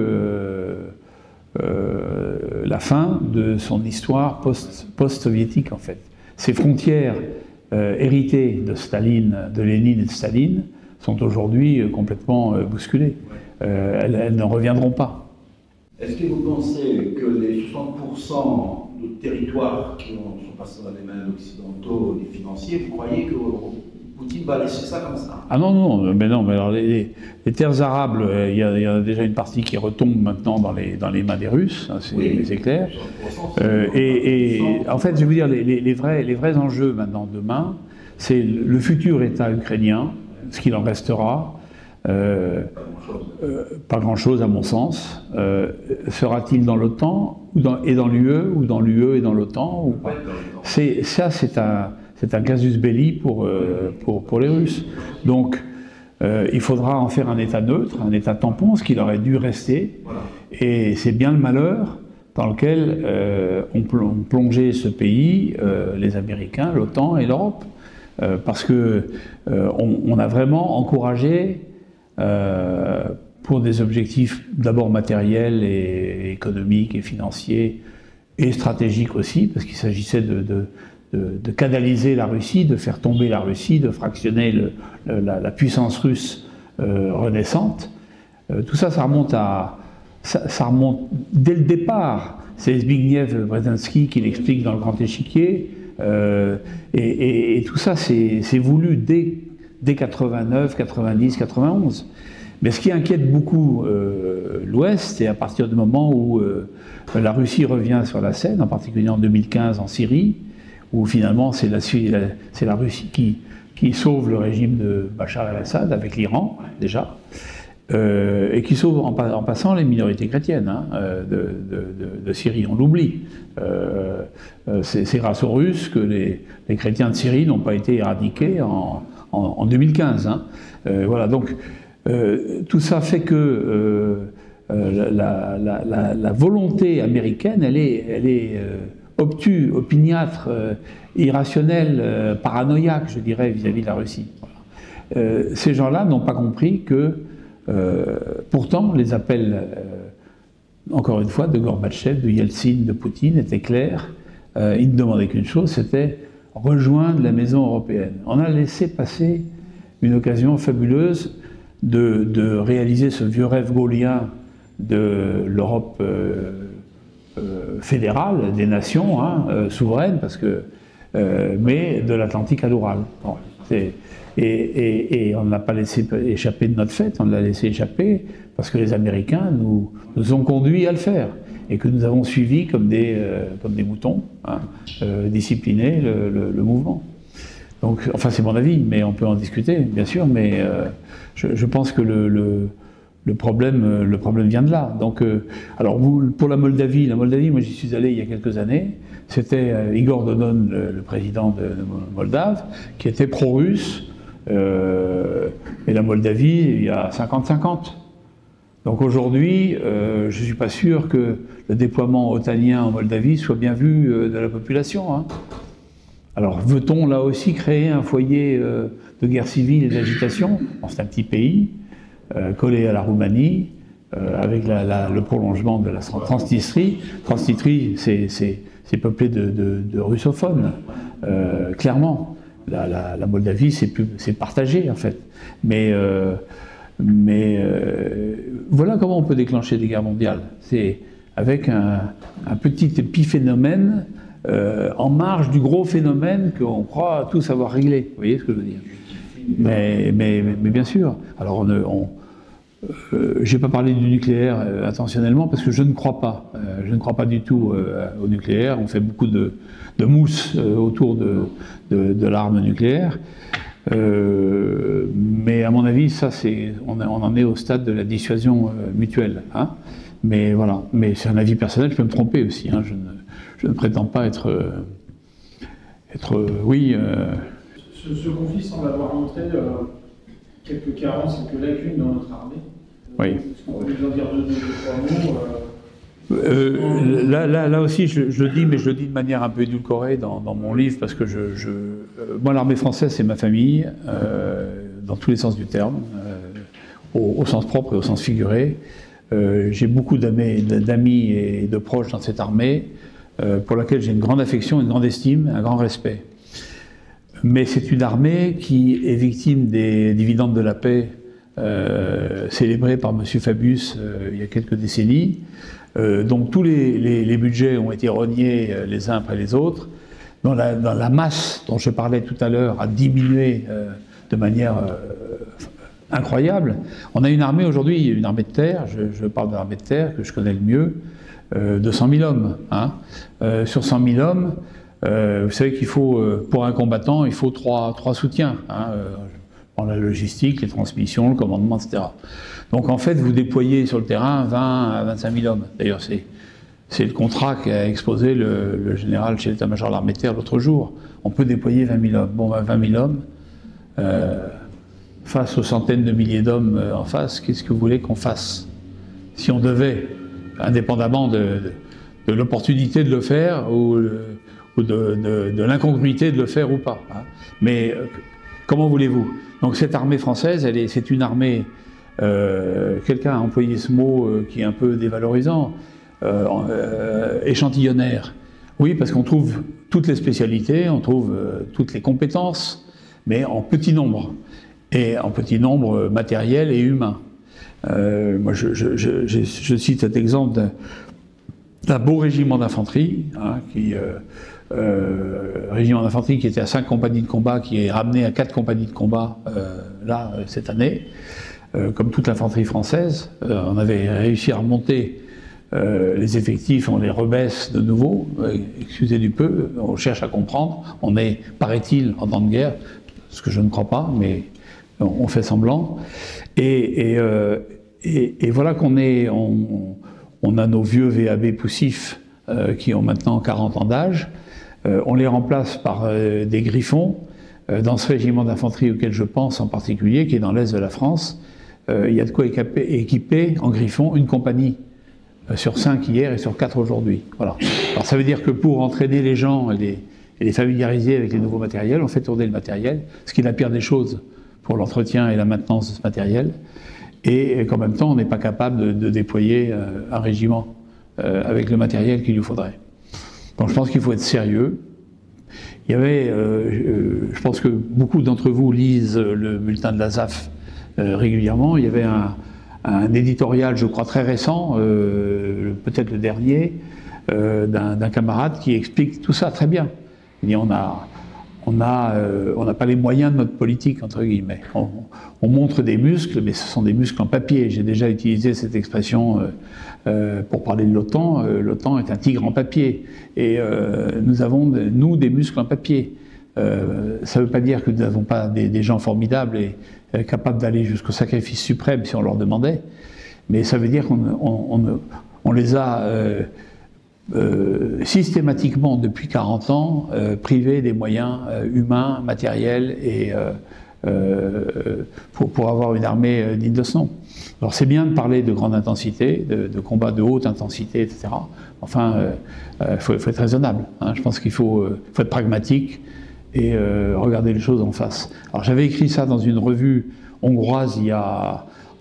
la fin de son histoire post-soviétique, en fait. Ses frontières héritées de Staline, de Lénine et de Staline sont aujourd'hui complètement bousculées. Elles ne reviendront pas. Est-ce que vous pensez que les 60% de territoires qui sont passés dans les mains occidentaux, des financiers, vous croyez que Poutine va laisser ça comme ça? Ah non, mais alors les terres arabes, il y a déjà une partie qui retombe maintenant dans les mains des Russes, hein, c'est clair. Et en fait, je vais vous dire, les vrais enjeux maintenant demain, c'est le futur État ukrainien, ce qu'il en restera. Pas grand-chose à mon sens. Sera-t-il dans l'OTAN et dans l'UE, ou dans l'UE et dans l'OTAN? C'est un casus belli pour les Russes. Donc, il faudra en faire un État neutre, un État tampon, ce qu'il aurait dû rester. Et c'est bien le malheur dans lequel ont plongé ce pays, les Américains, l'OTAN et l'Europe. Parce que on a vraiment encouragé, pour des objectifs d'abord matériels et économiques et financiers et stratégiques aussi, parce qu'il s'agissait de canaliser la Russie, de faire tomber la Russie, de fractionner la puissance russe renaissante. Tout ça, ça remonte dès le départ. C'est Zbigniew Brzezinski qui l'explique dans Le Grand Échiquier. Et tout ça, c'est voulu dès 89, 90, 91. Mais ce qui inquiète beaucoup l'Ouest, c'est à partir du moment où la Russie revient sur la scène, en particulier en 2015 en Syrie, où finalement c'est la Russie qui sauve le régime de Bachar el-Assad avec l'Iran, déjà, et qui sauve en passant les minorités chrétiennes de Syrie, on l'oublie. C'est grâce aux Russes que les chrétiens de Syrie n'ont pas été éradiqués en 2015. Voilà, donc tout ça fait que la volonté américaine, elle est obtue, opiniâtre, irrationnelle, paranoïaque, je dirais, vis-à-vis de la Russie. Voilà. Ces gens-là n'ont pas compris que, pourtant, les appels, encore une fois, de Gorbatchev, de Yeltsin, de Poutine étaient clairs. Ils ne demandaient qu'une chose, c'était rejoindre la maison européenne. On a laissé passer une occasion fabuleuse de réaliser ce vieux rêve gaullien de l'Europe fédérale, des nations souveraines, parce que, mais de l'Atlantique à l'Oural. Bon, et on ne l'a pas laissé échapper de notre fête, on l'a laissé échapper parce que les Américains nous ont conduits à le faire, et que nous avons suivi comme des moutons, discipliner le mouvement. Donc, enfin, c'est mon avis, mais on peut en discuter, bien sûr, mais je pense que le problème vient de là. Donc, alors, pour la Moldavie, moi j'y suis allé il y a quelques années, c'était Igor Dodon, le président de Moldave, qui était pro-russe, et la Moldavie, il y a 50-50. Donc aujourd'hui, je ne suis pas sûr que le déploiement otanien en Moldavie soit bien vu de la population. Hein. Alors veut-on là aussi créer un foyer de guerre civile et d'agitation? C'est un petit pays, collé à la Roumanie, avec le prolongement de la Transnistrie. Transnistrie, c'est peuplé de russophones, clairement. La Moldavie, c'est partagé, en fait. Mais voilà comment on peut déclencher des guerres mondiales. C'est avec un petit épiphénomène en marge du gros phénomène qu'on croit tous avoir réglé. Vous voyez ce que je veux dire? Mais bien sûr. Alors, je n'ai pas parlé du nucléaire intentionnellement parce que je ne crois pas. Je ne crois pas du tout au nucléaire. On fait beaucoup de mousse autour de l'arme nucléaire. Mais à mon avis, ça, on en est au stade de la dissuasion mutuelle. Hein. Mais voilà. Mais c'est un avis personnel. Je peux me tromper aussi. Hein. Je ne prétends pas être oui. Ce conflit semble avoir montré quelques carences, quelques lacunes dans notre armée. Oui. Est-ce qu'on peut nous en dire deux, trois mots Là aussi, je le dis, mais je le dis de manière un peu édulcorée dans mon livre, parce que moi, l'armée française, c'est ma famille, dans tous les sens du terme, au sens propre et au sens figuré. J'ai beaucoup d'amis et de proches dans cette armée, pour laquelle j'ai une grande affection, une grande estime, un grand respect. Mais c'est une armée qui est victime des dividendes de la paix célébrés par M. Fabius il y a quelques décennies. Donc tous les budgets ont été rognés les uns après les autres. Dans la masse dont je parlais tout à l'heure a diminué de manière incroyable. On a une armée aujourd'hui, une armée de terre, je parle de l'armée de terre que je connais le mieux, de 100 000 hommes. Hein. Sur 100 000 hommes, vous savez qu'il faut, pour un combattant, il faut trois soutiens. Hein. La logistique, les transmissions, le commandement, etc. Donc en fait, vous déployez sur le terrain 20 à 25 000 hommes. D'ailleurs, c'est le contrat qu'a exposé le général chez l'état-major de l'armée de terre l'autre jour. On peut déployer 20 000 hommes. Bon, 20 000 hommes, face aux centaines de milliers d'hommes en face, qu'est-ce que vous voulez qu'on fasse? Si on devait, indépendamment de l'opportunité de le faire ou de l'incongruité de le faire ou pas. Hein. Mais comment voulez-vous? Donc cette armée française, c'est une armée, quelqu'un a employé ce mot qui est un peu dévalorisant, échantillonnaire. Oui, parce qu'on trouve toutes les spécialités, on trouve toutes les compétences, mais en petit nombre, et en petit nombre matériel et humain. Moi, je cite cet exemple d'un beau régiment d'infanterie, hein, régiment d'infanterie qui était à 5 compagnies de combat, qui est ramené à 4 compagnies de combat cette année, comme toute l'infanterie française. On avait réussi à remonter les effectifs, on les rebaisse de nouveau, excusez du peu, on cherche à comprendre, on est, paraît-il, en temps de guerre, ce que je ne crois pas, mais on fait semblant, et voilà qu'on est, on a nos vieux VAB poussifs qui ont maintenant 40 ans d'âge, on les remplace par des griffons. Dans ce régiment d'infanterie auquel je pense en particulier, qui est dans l'est de la France, il y a de quoi équiper en griffons une compagnie sur 5 hier et sur 4 aujourd'hui. Voilà. Alors ça veut dire que pour entraîner les gens et les familiariser avec les nouveaux matériels, on fait tourner le matériel, ce qui est la pire des choses pour l'entretien et la maintenance de ce matériel, et qu'en même temps on n'est pas capable de déployer un régiment avec le matériel qu'il lui faudrait. Donc je pense qu'il faut être sérieux. Il y avait, je pense que beaucoup d'entre vous lisent le bulletin de la ZAF régulièrement. Il y avait un éditorial, je crois, très récent, peut-être le dernier, d'un camarade qui explique tout ça très bien. Il dit on n'a pas les moyens de notre politique, entre guillemets. On montre des muscles, mais ce sont des muscles en papier. J'ai déjà utilisé cette expression pour parler de l'OTAN. L'OTAN est un tigre en papier. Et nous avons, nous, des muscles en papier. Ça ne veut pas dire que nous n'avons pas des gens formidables et capables d'aller jusqu'au sacrifice suprême si on leur demandait. Mais ça veut dire qu'on les a systématiquement, depuis 40 ans, privés des moyens humains, matériels et pour avoir une armée digne de ce nom. Alors c'est bien de parler de grande intensité, de combats de haute intensité, etc. Enfin, faut être raisonnable. Hein. Je pense qu'il faut être pragmatique et regarder les choses en face. Alors j'avais écrit ça dans une revue hongroise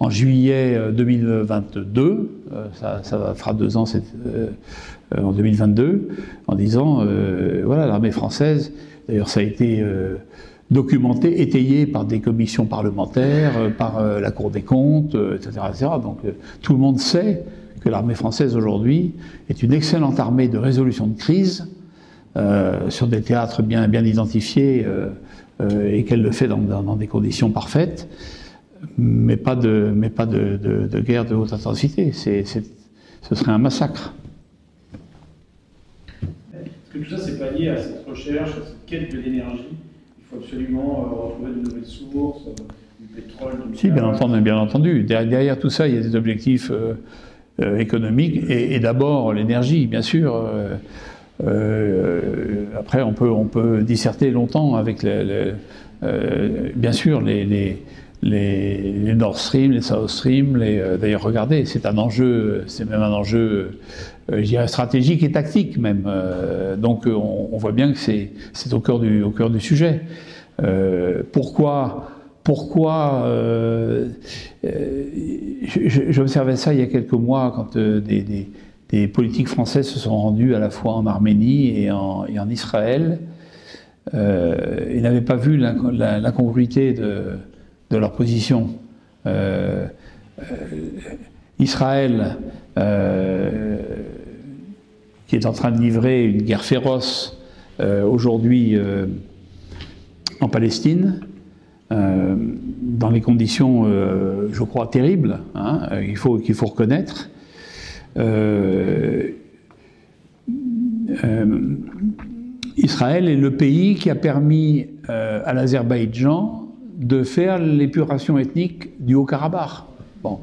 en juillet 2022, ça fera 2 ans en 2022, en disant, voilà, l'armée française, d'ailleurs ça a été documenté, étayé par des commissions parlementaires, par la Cour des comptes, etc., etc. Donc tout le monde sait que l'armée française aujourd'hui est une excellente armée de résolution de crise, sur des théâtres bien identifiés, et qu'elle le fait dans des conditions parfaites, mais pas de guerre de haute intensité. Ce serait un massacre. Est-ce que tout ça, c'est pas lié à cette recherche, à cette quête de l'énergie? Il faut absolument retrouver de nouvelles sources, du pétrole, du gaz. Si, bien entendu. Derrière tout ça, il y a des objectifs économiques et d'abord l'énergie, bien sûr. Après, on peut disserter longtemps avec bien sûr les Nord Stream, les South Stream. D'ailleurs, regardez, c'est un enjeu, c'est même un enjeu, je dirais, stratégique et tactique même. Donc, on voit bien que c'est au cœur du sujet. Pourquoi j'observais ça il y a quelques mois quand des politiques françaises se sont rendus à la fois en Arménie et en Israël. Ils n'avaient pas vu l'incongruité de leur position. Israël, qui est en train de livrer une guerre féroce aujourd'hui en Palestine, dans les conditions, je crois, terribles, hein, qu'il faut reconnaître. Israël est le pays qui a permis à l'Azerbaïdjan de faire l'épuration ethnique du Haut-Karabakh. Bon.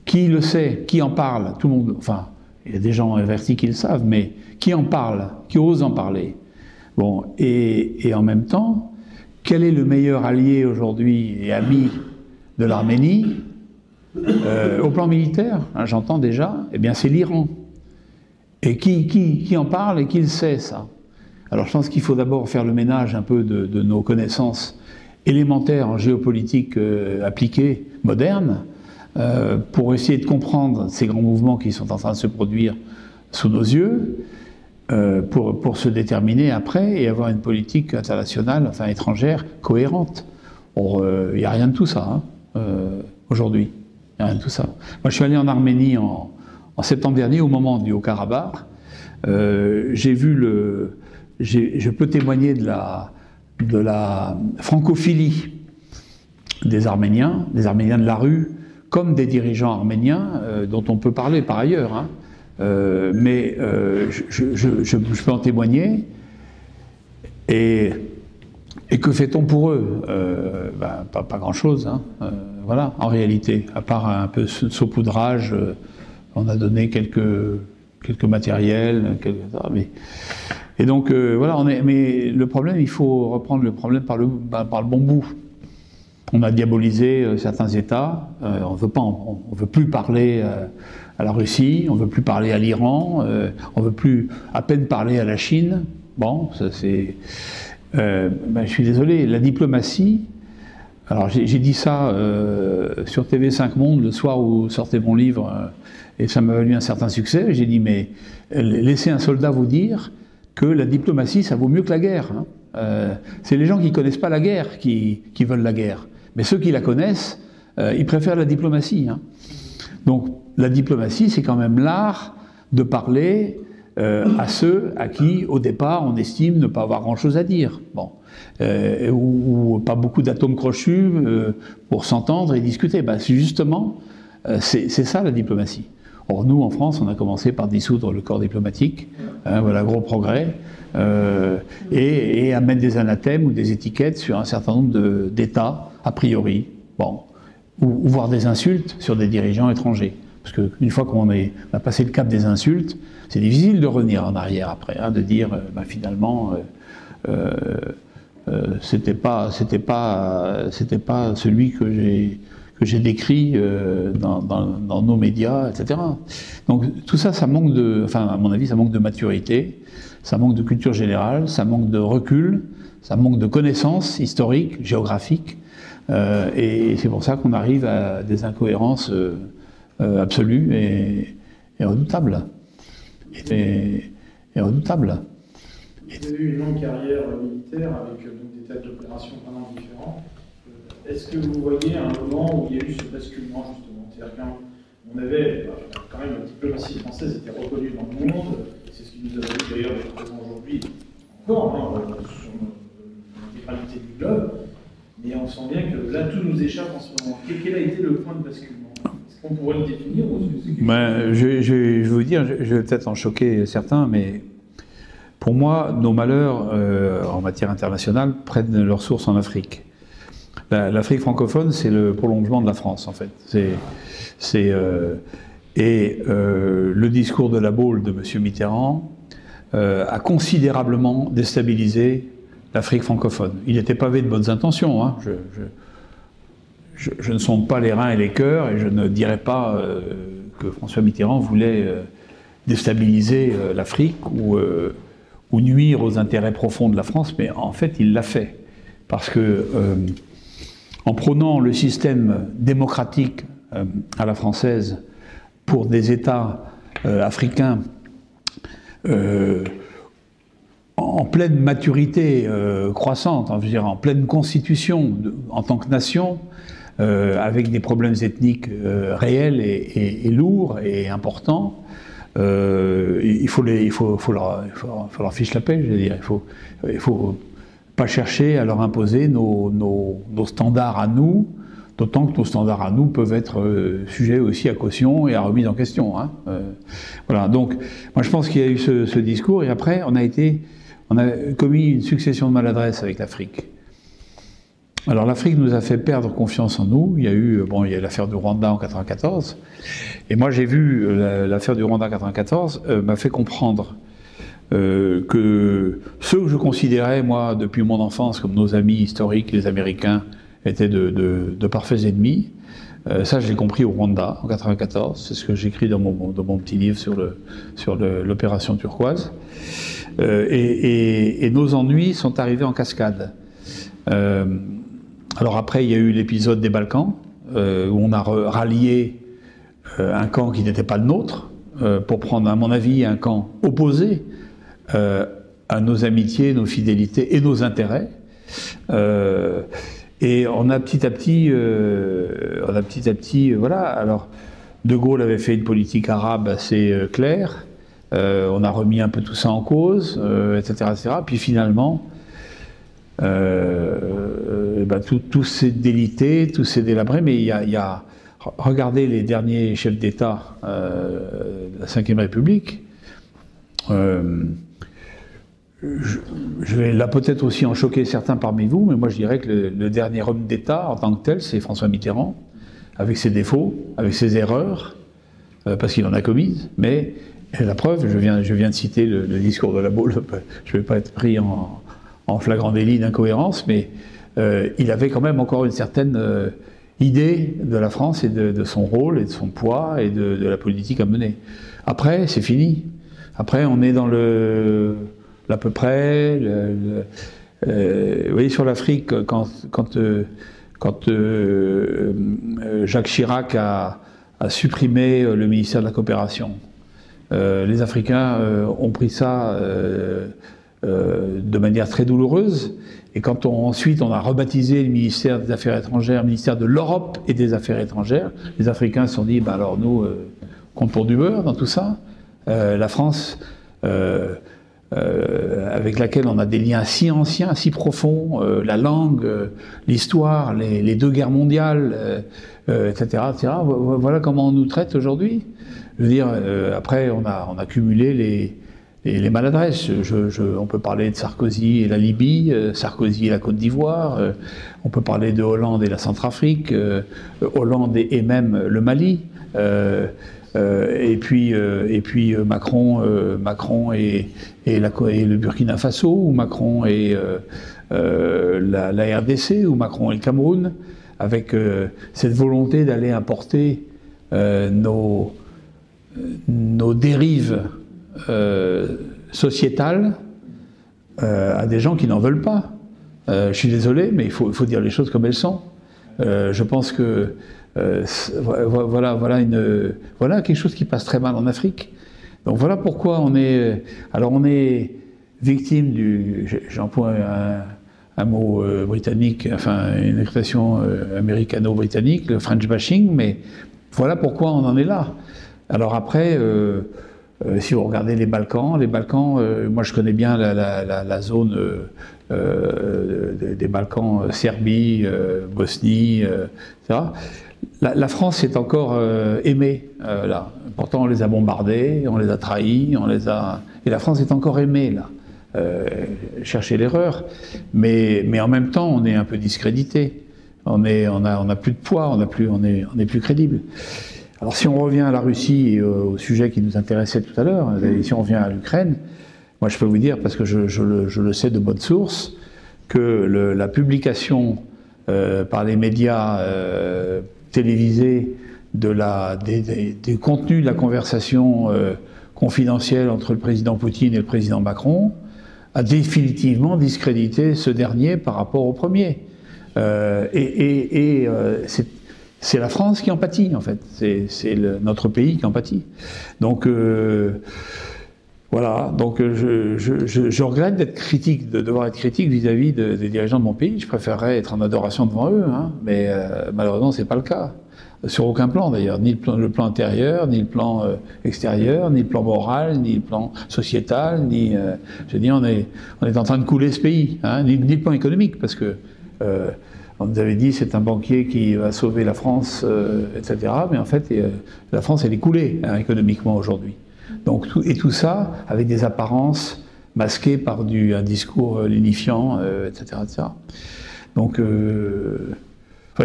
Qui le sait? Qui en parle? Tout le monde. Enfin, il y a des gens avertis qui le savent, mais qui en parle? Qui ose en parler? Bon. Et en même temps, quel est le meilleur allié aujourd'hui et ami de l'Arménie au plan militaire, hein, j'entends déjà, eh bien c'est l'Iran. Et qui en parle et qui le sait, ça? Alors je pense qu'il faut d'abord faire le ménage un peu de nos connaissances élémentaires en géopolitique appliquée, moderne, pour essayer de comprendre ces grands mouvements qui sont en train de se produire sous nos yeux, pour se déterminer après et avoir une politique internationale, enfin étrangère, cohérente. Il n'y a rien de tout ça, hein, aujourd'hui. Il n'y a rien de tout ça. Moi, je suis allé en Arménie en septembre dernier, au moment du Haut-Karabakh. J'ai vu je peux témoigner de la francophilie des Arméniens de la rue, comme des dirigeants arméniens, dont on peut parler par ailleurs, hein. Mais je peux en témoigner. Et que fait-on pour eux? Pas grand-chose, hein. Voilà, en réalité, à part un peu de saupoudrage, on a donné quelques matériels, et donc voilà, mais le problème, il faut reprendre le problème par le bon bout. On a diabolisé certains États, on veut plus parler à la Russie, on veut plus parler à l'Iran, on veut plus à peine parler à la Chine. Bon, ça c'est... je suis désolé, la diplomatie... Alors j'ai dit ça sur TV5 Monde le soir où sortait mon livre, et ça m'a valu un certain succès. J'ai dit, mais laissez un soldat vous dire que la diplomatie, ça vaut mieux que la guerre, hein. C'est les gens qui ne connaissent pas la guerre qui veulent la guerre. Mais ceux qui la connaissent, ils préfèrent la diplomatie, hein. Donc la diplomatie, c'est quand même l'art de parler à ceux à qui, au départ, on estime ne pas avoir grand-chose à dire. Bon. Ou pas beaucoup d'atomes crochus pour s'entendre et discuter. Ben, justement, c'est ça la diplomatie. Or, nous, en France, on a commencé par dissoudre le corps diplomatique, hein, voilà, gros progrès, et à mettre des anathèmes ou des étiquettes sur un certain nombre d'États, a priori, bon, ou voire des insultes sur des dirigeants étrangers. Parce qu'une fois qu'on a passé le cap des insultes, c'est difficile de revenir en arrière après, hein, de dire, finalement, c'était pas celui que j'ai décrit dans nos médias, etc. Donc tout ça, ça manque enfin à mon avis, ça manque de maturité, ça manque de culture générale, ça manque de recul, ça manque de connaissances historiques, géographiques, et c'est pour ça qu'on arrive à des incohérences absolues et redoutables. Et redoutables. Vous avez eu une longue carrière militaire avec des tas d'opérations vraiment différentes. Est-ce que vous voyez un moment où il y a eu ce basculement, justement? C'est-à-dire qu'on avait, quand même, la diplomatie française était reconnue dans le monde, c'est ce qui nous a valu d'ailleurs d'être présent aujourd'hui, encore, sur l'intégralité du globe, mais on sent bien que là, tout nous échappe en ce moment. Quel a été le point de basculement? Est-ce qu'on pourrait le définir ou je vais vous dire, je vais peut-être en choquer certains, mais pour moi, nos malheurs en matière internationale prennent leur source en Afrique. L'Afrique francophone, c'est le prolongement de la France, en fait. Le discours de La Baule de M. Mitterrand a considérablement déstabilisé l'Afrique francophone. Il n'était pavé de bonnes intentions. Hein. Je ne sonde pas les reins et les cœurs, et je ne dirais pas que François Mitterrand voulait déstabiliser l'Afrique ou nuire aux intérêts profonds de la France, mais en fait, il l'a fait. Parce que, en prônant le système démocratique à la française pour des États africains en pleine maturité croissante, je veux dire, en pleine constitution en tant que nation, avec des problèmes ethniques réels et lourds et importants, il faut leur fiche la paix, je veux dire. Il faut pas chercher à leur imposer nos standards à nous, d'autant que nos standards à nous peuvent être sujets aussi à caution et à remise en question. Hein. Voilà. Donc, moi, je pense qu'il y a eu ce discours, et après, on a commis une succession de maladresses avec l'Afrique. Alors, l'Afrique nous a fait perdre confiance en nous. Il y a eu l'affaire du Rwanda en 1994. Et moi, j'ai vu l'affaire du Rwanda en 1994 m'a fait comprendre que ceux que je considérais, moi, depuis mon enfance, comme nos amis historiques, les Américains, étaient de parfaits ennemis. Ça, je l'ai compris au Rwanda, en 1994. C'est ce que j'écris dans mon petit livre sur l'opération turquoise. Et nos ennuis sont arrivés en cascade. Alors après, il y a eu l'épisode des Balkans, où on a rallié un camp qui n'était pas le nôtre, pour prendre, à mon avis, un camp opposé à nos amitiés, nos fidélités et nos intérêts. Et on a petit à petit, voilà. Alors, De Gaulle avait fait une politique arabe assez claire. On a remis un peu tout ça en cause, etc., etc. Puis finalement, tout s'est délité, tout s'est délabré. Mais il y a regardez les derniers chefs d'État de la Ve République. Je vais là peut-être aussi en choquer certains parmi vous, mais moi je dirais que le dernier homme d'État en tant que tel, c'est François Mitterrand, avec ses défauts, avec ses erreurs, parce qu'il en a commises, mais la preuve, je viens de citer le discours de La Baule, je ne vais pas être pris en flagrant délit d'incohérence, mais il avait quand même encore une certaine idée de la France et de son rôle et de son poids et de la politique à mener. Après, c'est fini. Après, on est dans l'à peu près. Vous voyez, sur l'Afrique, quand Jacques Chirac a supprimé le ministère de la Coopération, les Africains ont pris ça de manière très douloureuse. Et quand ensuite on a rebaptisé le ministère des Affaires étrangères, ministère de l'Europe et des Affaires étrangères, les Africains se sont dit, alors nous, on compte pour du beurre dans tout ça. La France, avec laquelle on a des liens si anciens, si profonds, la langue, l'histoire, les deux guerres mondiales, etc., etc. Voilà comment on nous traite aujourd'hui. Je veux dire, après, on a cumulé les maladresses. On peut parler de Sarkozy et la Libye, Sarkozy et la Côte d'Ivoire, on peut parler de Hollande et la Centrafrique, Hollande et même le Mali, et puis Macron et le Burkina Faso, ou Macron et la RDC ou Macron et le Cameroun, avec cette volonté d'aller importer nos dérives sociétales à des gens qui n'en veulent pas. Je suis désolé, mais il faut dire les choses comme elles sont. Je pense que voilà quelque chose qui passe très mal en Afrique. Donc voilà pourquoi on est victime j'emploie un mot britannique, enfin une expression américano-britannique, le French bashing, mais voilà pourquoi on en est là. Alors après, si vous regardez les Balkans, moi je connais bien la zone des Balkans, Serbie, Bosnie, etc. La France est encore aimée là. Pourtant on les a bombardés, on les a trahis, et la France est encore aimée là. Chercher l'erreur, mais en même temps on est un peu discrédité. On a plus de poids, on est plus crédible. Alors si on revient à la Russie et au sujet qui nous intéressait tout à l'heure, si on revient à l'Ukraine, moi je peux vous dire, parce que je le sais de bonne source, que la publication par les médias télévisés des contenus de la conversation confidentielle entre le président Poutine et le président Macron a définitivement discrédité ce dernier par rapport au premier. C'est la France qui en pâtit, en fait. C'est notre pays qui en pâtit. Donc, voilà. Donc, je regrette d'être critique, de devoir être critique vis-à-vis des dirigeants de mon pays. Je préférerais être en adoration devant eux, hein, mais malheureusement, c'est pas le cas. Sur aucun plan, d'ailleurs. Ni le plan intérieur, ni le plan extérieur, ni le plan moral, ni le plan sociétal, ni... je dis, on est en train de couler ce pays, hein, ni le plan économique, parce que... on nous avait dit c'est un banquier qui va sauver la France, etc. Mais en fait, la France, elle est coulée hein, économiquement aujourd'hui. Donc, tout ça avec des apparences masquées par un discours lénifiant, etc., etc. Donc,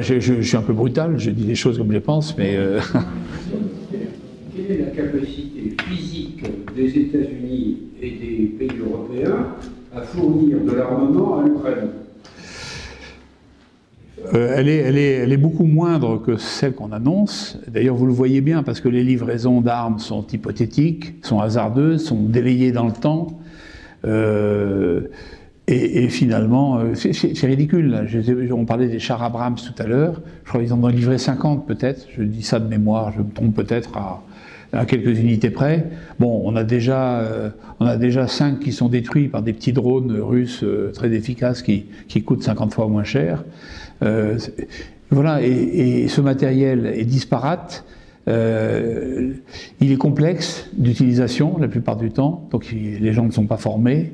je suis un peu brutal, je dis les choses comme je les pense, mais... Quelle est la capacité physique des États-Unis et des pays européens à fournir de l'armement à l'Ukraine ? Elle est beaucoup moindre que celle qu'on annonce. D'ailleurs, vous le voyez bien, parce que les livraisons d'armes sont hypothétiques, sont hasardeuses, sont délayées dans le temps. Et finalement, c'est ridicule. Là. On parlait des chars Abrams tout à l'heure. Je crois qu'ils en ont livré 50 peut-être. Je dis ça de mémoire, je me trompe peut-être à quelques unités près. Bon, on a déjà 5 qui sont détruits par des petits drones russes très efficaces qui coûtent 50 fois moins cher. Voilà, et ce matériel est disparate, il est complexe d'utilisation la plupart du temps, donc les gens ne sont pas formés,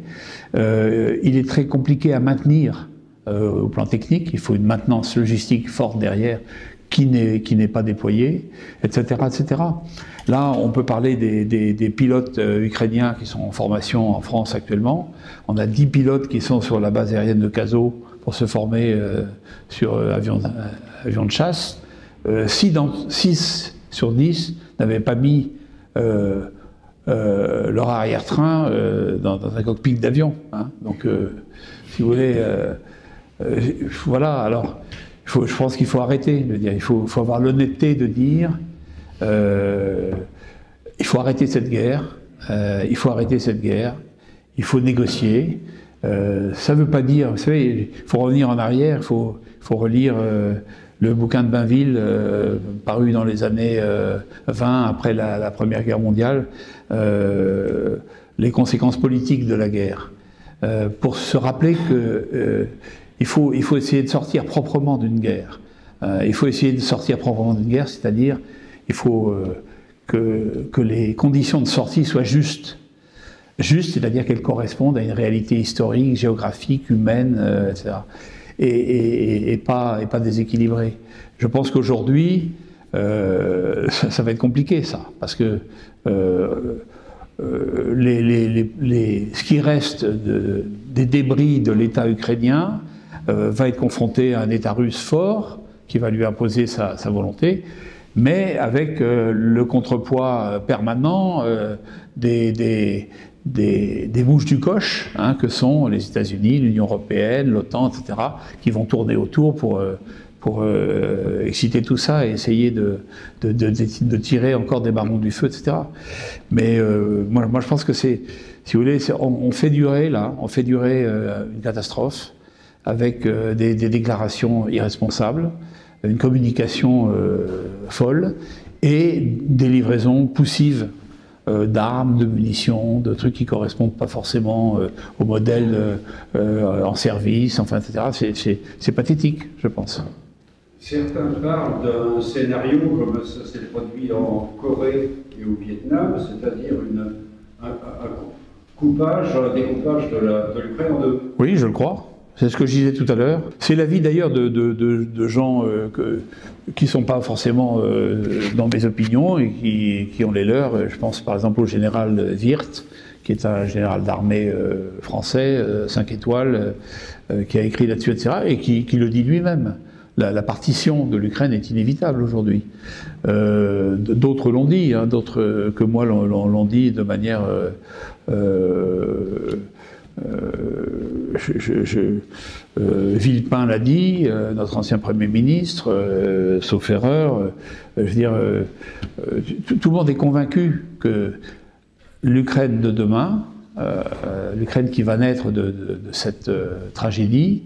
il est très compliqué à maintenir au plan technique, il faut une maintenance logistique forte derrière qui n'est pas déployée, etc., etc. Là, on peut parler des pilotes ukrainiens qui sont en formation en France actuellement. On a 10 pilotes qui sont sur la base aérienne de Cazaux pour se former sur avion de chasse. 6 sur 10 n'avaient pas mis leur arrière-train dans un cockpit d'avion. Hein. Donc, si vous voulez, voilà, alors, je pense qu'il faut arrêter de dire, il faut avoir l'honnêteté de dire, il faut arrêter cette guerre, il faut négocier. Ça ne veut pas dire, vous savez, il faut revenir en arrière, il faut relire le bouquin de Bainville, paru dans les années 20, après la Première Guerre mondiale, les conséquences politiques de la guerre, pour se rappeler que il faut essayer de sortir proprement d'une guerre. Il faut essayer de sortir proprement d'une guerre, c'est-à-dire il faut que les conditions de sortie soient justes. Juste, c'est-à-dire qu'elles correspondent à une réalité historique, géographique, humaine, etc. Et pas déséquilibrée. Je pense qu'aujourd'hui, ça va être compliqué, ça, parce que ce qui reste des débris de l'État ukrainien va être confronté à un État russe fort, qui va lui imposer sa volonté. mais avec le contrepoids permanent des mouches du coche, hein, que sont les États-Unis, l'Union européenne, l'OTAN, etc., qui vont tourner autour pour exciter tout ça et essayer de tirer encore des ballons du feu, etc. Mais moi, je pense que c'est, si vous voulez, on fait durer une catastrophe avec des déclarations irresponsables, une communication folle et des livraisons poussives d'armes, de munitions, de trucs qui ne correspondent pas forcément au modèle en service, enfin, etc. C'est pathétique, je pense. Certains parlent d'un scénario comme ça s'est produit en Corée et au Vietnam, c'est-à-dire un découpage de l'Ukraine en deux. Oui, je le crois. C'est ce que je disais tout à l'heure. C'est l'avis d'ailleurs de gens qui ne sont pas forcément dans mes opinions et qui ont les leurs. Je pense par exemple au général Wirth, qui est un général d'armée français, 5 étoiles, qui a écrit là-dessus, etc., et qui le dit lui-même. La partition de l'Ukraine est inévitable aujourd'hui. D'autres l'ont dit, hein, d'autres que moi l'ont dit de manière... Villepin l'a dit, notre ancien Premier ministre, sauf erreur. Je veux dire, tout le monde est convaincu que l'Ukraine de demain, l'Ukraine qui va naître de cette tragédie,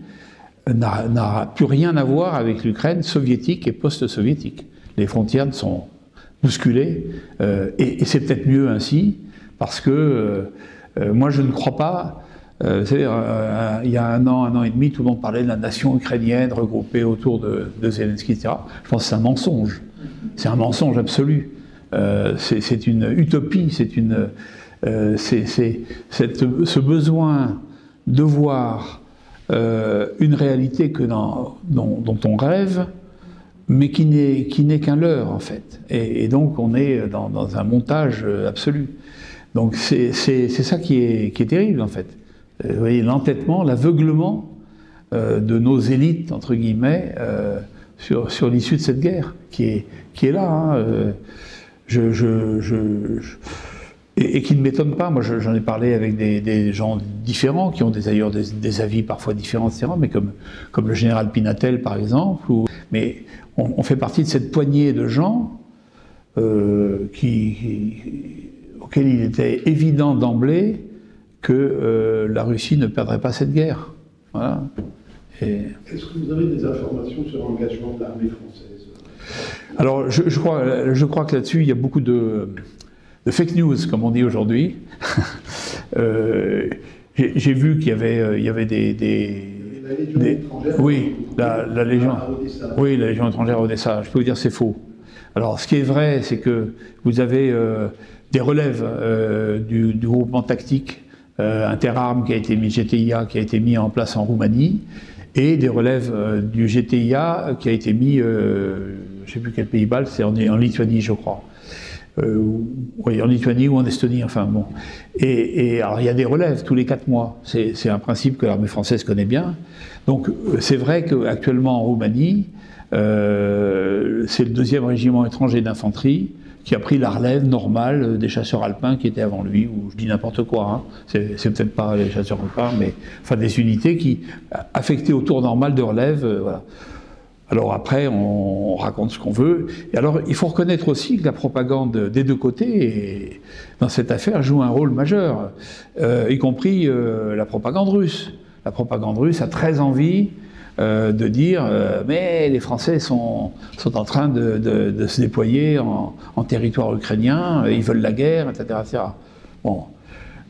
n'aura plus rien à voir avec l'Ukraine soviétique et post-soviétique. Les frontières sont bousculées, et c'est peut-être mieux ainsi, parce que moi je ne crois pas. Vous savez, il y a un an et demi, tout le monde parlait de la nation ukrainienne regroupée autour de Zelensky, etc. Je pense que c'est un mensonge. C'est un mensonge absolu. C'est une utopie, ce besoin de voir une réalité dont on rêve, mais qui n'est qu'un leurre, en fait. Et donc, on est dans un montage absolu. Donc, c'est ça qui est terrible, en fait. Vous voyez, l'entêtement, l'aveuglement de nos élites, entre guillemets, sur l'issue de cette guerre, qui est là. Hein, et qui ne m'étonne pas. Moi, j'en ai parlé avec des gens différents, qui ont d'ailleurs des avis parfois différents, etc., mais comme le général Pinatel, par exemple. Mais on fait partie de cette poignée de gens auxquels il était évident d'emblée que la Russie ne perdrait pas cette guerre. Voilà. Est-ce que vous avez des informations sur l'engagement de l'armée française? Alors, je crois que là-dessus, il y a beaucoup de fake news, comme on dit aujourd'hui. J'ai vu qu'il y avait des la Légion étrangère. Oui, la Légion. Oui, la Légion étrangère à Odessa. Je peux vous dire, c'est faux. Alors, ce qui est vrai, c'est que vous avez des relèves du groupement tactique interarmes qui a été mis, GTIA, qui a été mis en place en Roumanie, et des relèves du GTIA qui a été mis, je ne sais plus quel pays balte, c'est en Lituanie, je crois. Oui, en Lituanie ou en Estonie, enfin bon. Et alors il y a des relèves tous les 4 mois. C'est un principe que l'armée française connaît bien. Donc c'est vrai qu'actuellement en Roumanie, c'est le 2e régiment étranger d'infanterie qui a pris la relève normale des chasseurs alpins qui étaient avant lui, ou je dis n'importe quoi, hein. C'est peut-être pas les chasseurs alpins, mais enfin des unités qui affectées au tour normal de relève, voilà. Alors après, on raconte ce qu'on veut. Et alors, il faut reconnaître aussi que la propagande des deux côtés, dans cette affaire, joue un rôle majeur, y compris la propagande russe. La propagande russe a très envie de dire mais les Français sont en train de se déployer en territoire ukrainien, ils veulent la guerre, etc. etc. Bon,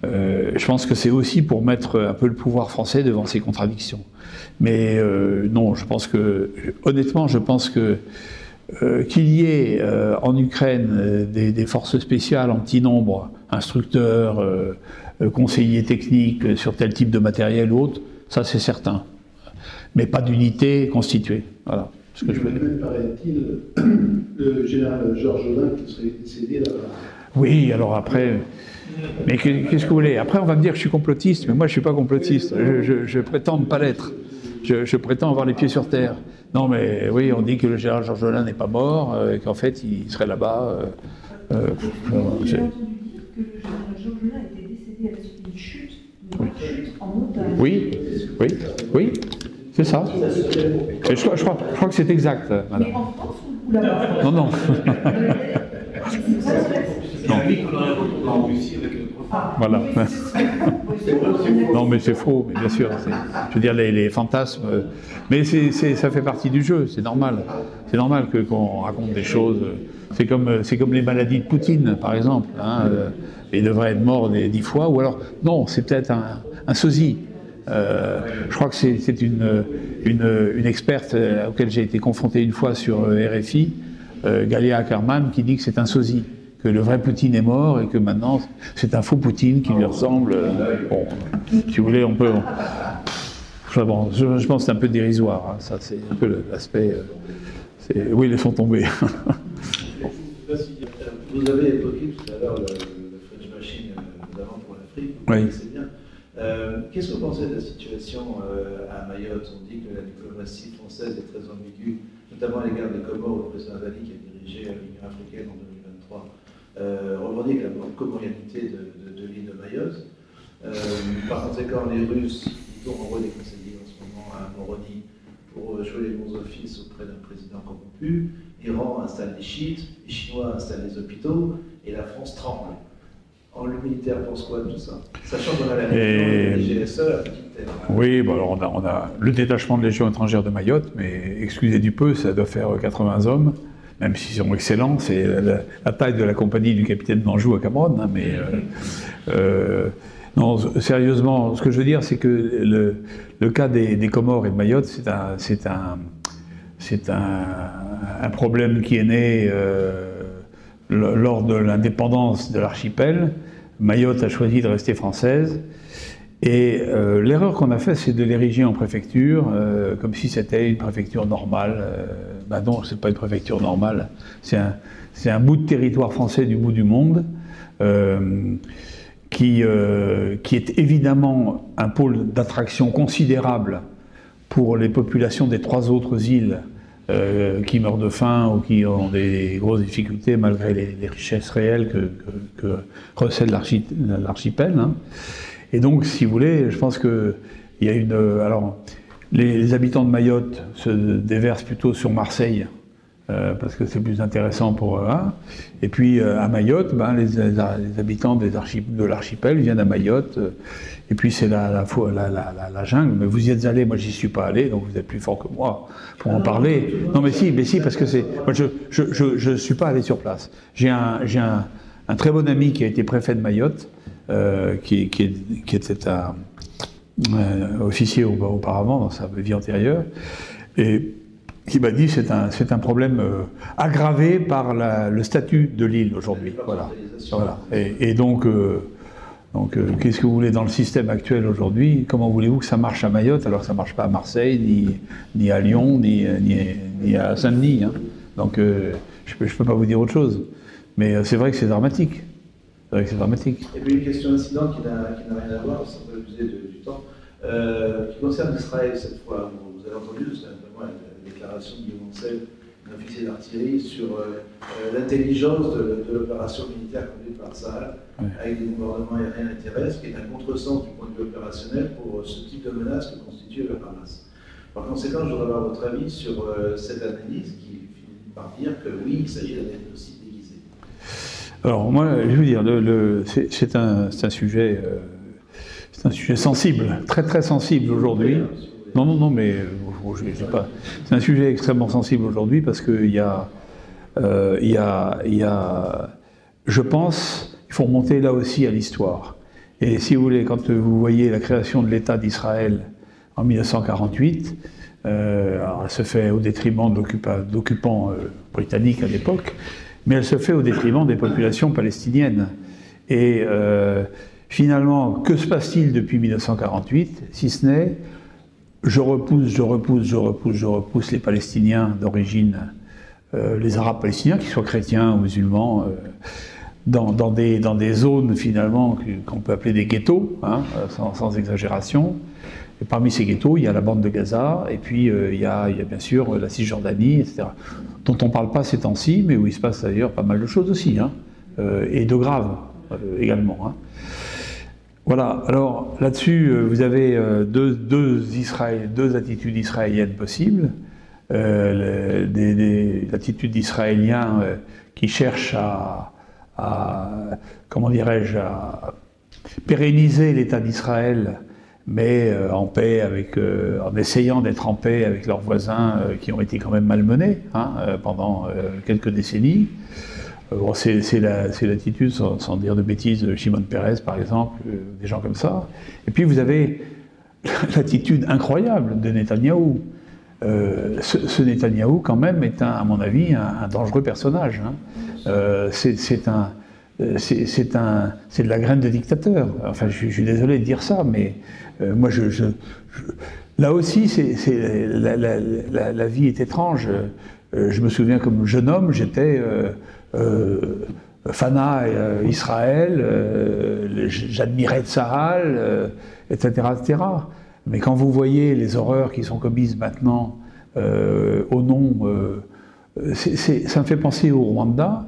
je pense que c'est aussi pour mettre un peu le pouvoir français devant ses contradictions. Mais non, je pense que, honnêtement, je pense que qu'il y ait en Ukraine des forces spéciales en petit nombre, instructeurs, conseillers techniques sur tel type de matériel ou autre, ça c'est certain. Mais pas d'unité constituée. Voilà ce que je veux dire. Paraît-il, le général Georges Audin qui serait décédé là-bas. Oui, alors après... Mais qu'est-ce que vous voulez? Après, on va me dire que je suis complotiste, mais moi je ne suis pas complotiste. Je prétends ne pas l'être. je prétends avoir les pieds sur terre. Non, mais oui, on dit que le général Georges Lain n'est pas mort, qu'en fait, il serait là-bas. J'ai entendu dire que le général Georges Lain était décédé à la suite d'une chute en montagne. Oui, oui, oui, c'est ça. Et je crois que c'est exact, madame. Mais en France ou là-bas? Non, non. Non. En Russie avec le profane. Voilà. Non, mais c'est faux, mais bien sûr. Je veux dire, les fantasmes. Mais ça fait partie du jeu, c'est normal. C'est normal qu'on raconte des choses. C'est comme les maladies de Poutine, par exemple. Hein, il devrait être mort 10 fois, ou alors, non, c'est peut-être un sosie. Je crois que c'est une experte à laquelle j'ai été confronté une fois sur RFI, Galia Ackerman, qui dit que c'est un sosie, que le vrai Poutine est mort et que maintenant c'est un faux Poutine qui lui ressemble. Bon, si vous voulez, on peut. Bon, je pense que c'est un peu dérisoire. Hein, ça, c'est un peu l'aspect. Oui, ils sont tombés. Vous avez évoqué tout à l'heure le French Machine, notamment pour l'Afrique. Oui. C'est bien. Qu'est-ce que vous pensez de la situation à Mayotte? On dit que la diplomatie française est très ambiguë, notamment à l'égard des Comores. Le président Dali, qui a dirigé l'Union africaine en 2023, revendique la comorialité de l'île de Mayotte. Par conséquent, les Russes envoient des conseillers en ce moment à Moroni pour jouer les bons offices auprès d'un président corrompu. L'Iran installe les chiites, les Chinois installent les hôpitaux, et la France tremble. En le militaire pense quoi de tout ça? Sachant qu'on a la région des GSE à petite terre. Oui, bon, alors on a le détachement de Légion étrangère de Mayotte, mais excusez du peu, ça doit faire 80 hommes, même s'ils sont excellents. C'est la taille de la compagnie du capitaine d'Anjou à Cameroun. Hein, mais non, sérieusement, ce que je veux dire, c'est que le cas des Comores et de Mayotte, c'est un problème qui est né lors de l'indépendance de l'archipel. Mayotte a choisi de rester française. Et l'erreur qu'on a faite, c'est de l'ériger en préfecture, comme si c'était une préfecture normale. Ben non, c'est pas une préfecture normale. C'est un bout de territoire français du bout du monde, qui est évidemment un pôle d'attraction considérable pour les populations des 3 autres îles qui meurent de faim ou qui ont des grosses difficultés malgré les richesses réelles que recèle l'archipel. Hein. Et donc, si vous voulez, je pense qu'il y a une... Alors, les habitants de Mayotte se déversent plutôt sur Marseille, parce que c'est plus intéressant pour eux. Hein. Et puis, à Mayotte, ben, les habitants de l'archipel viennent à Mayotte, et puis c'est la jungle. Mais vous y êtes allés, moi j'y suis pas allé, donc vous êtes plus fort que moi pour en parler. Non mais si, parce que c'est... Moi je suis pas allé sur place. J'ai un très bon ami qui a été préfet de Mayotte, qui était officier auparavant dans sa vie antérieure, et qui m'a dit c'est un problème aggravé par le statut de l'île aujourd'hui. Voilà. Et donc qu'est-ce que vous voulez dans le système actuel aujourd'hui? Comment voulez-vous que ça marche à Mayotte alors que ça ne marche pas à Marseille, ni à Lyon, ni à Saint-Denis, hein. Donc je ne peux pas vous dire autre chose. Mais c'est vrai que c'est dramatique. C'est vrai que c'est dramatique. Et puis une question incidente qui n'a rien à voir, sans abuser du temps, qui concerne Israël cette fois. Vous avez entendu, c'est notamment la déclaration de Guillaume Ancel, un officier d'artillerie, sur l'intelligence de l'opération militaire conduite par Tsahal, avec des bombardements aériens et terrestres, qui est un contresens du point de vue opérationnel pour ce type de menace que constitue le Hamas. Par conséquent, je voudrais avoir votre avis sur cette analyse qui finit par dire que oui, il s'agit d'un génocide déguisé. Alors moi, je veux dire, c'est un sujet sensible, très très sensible aujourd'hui. Non, mais c'est un sujet extrêmement sensible aujourd'hui parce qu'il y a, je pense, il faut remonter là aussi à l'histoire. Et si vous voulez, quand vous voyez la création de l'État d'Israël en 1948, alors elle se fait au détriment d'occupants britanniques à l'époque, mais elle se fait au détriment des populations palestiniennes. Et finalement, que se passe-t-il depuis 1948, si ce n'est je repousse les Palestiniens d'origine, les Arabes palestiniens, qu'ils soient chrétiens ou musulmans, dans des zones finalement qu'on peut appeler des ghettos, hein, sans exagération. Et parmi ces ghettos, il y a la bande de Gaza, et puis il y a bien sûr la Cisjordanie, etc., dont on ne parle pas ces temps-ci, mais où il se passe d'ailleurs pas mal de choses aussi, hein, et de graves également. Hein. Voilà, alors là-dessus, vous avez deux attitudes israéliennes possibles. L'attitude d'Israéliens qui cherchent comment dirais-je, à pérenniser l'État d'Israël, mais en paix en essayant d'être en paix avec leurs voisins qui ont été quand même malmenés pendant quelques décennies. C'est l'attitude, sans dire de bêtises, de Shimon Peres, par exemple, des gens comme ça. Et puis vous avez l'attitude incroyable de Netanyahou. Ce Netanyahou, quand même, est, à mon avis, un dangereux personnage. Hein. C'est de la graine de dictateur. Enfin, je suis désolé de dire ça, mais moi, là aussi, la vie est étrange. Je me souviens, comme jeune homme, j'étais Fana Israël, j'admirais Tsahal, etc., etc. Mais quand vous voyez les horreurs qui sont commises maintenant au nom... ça me fait penser au Rwanda,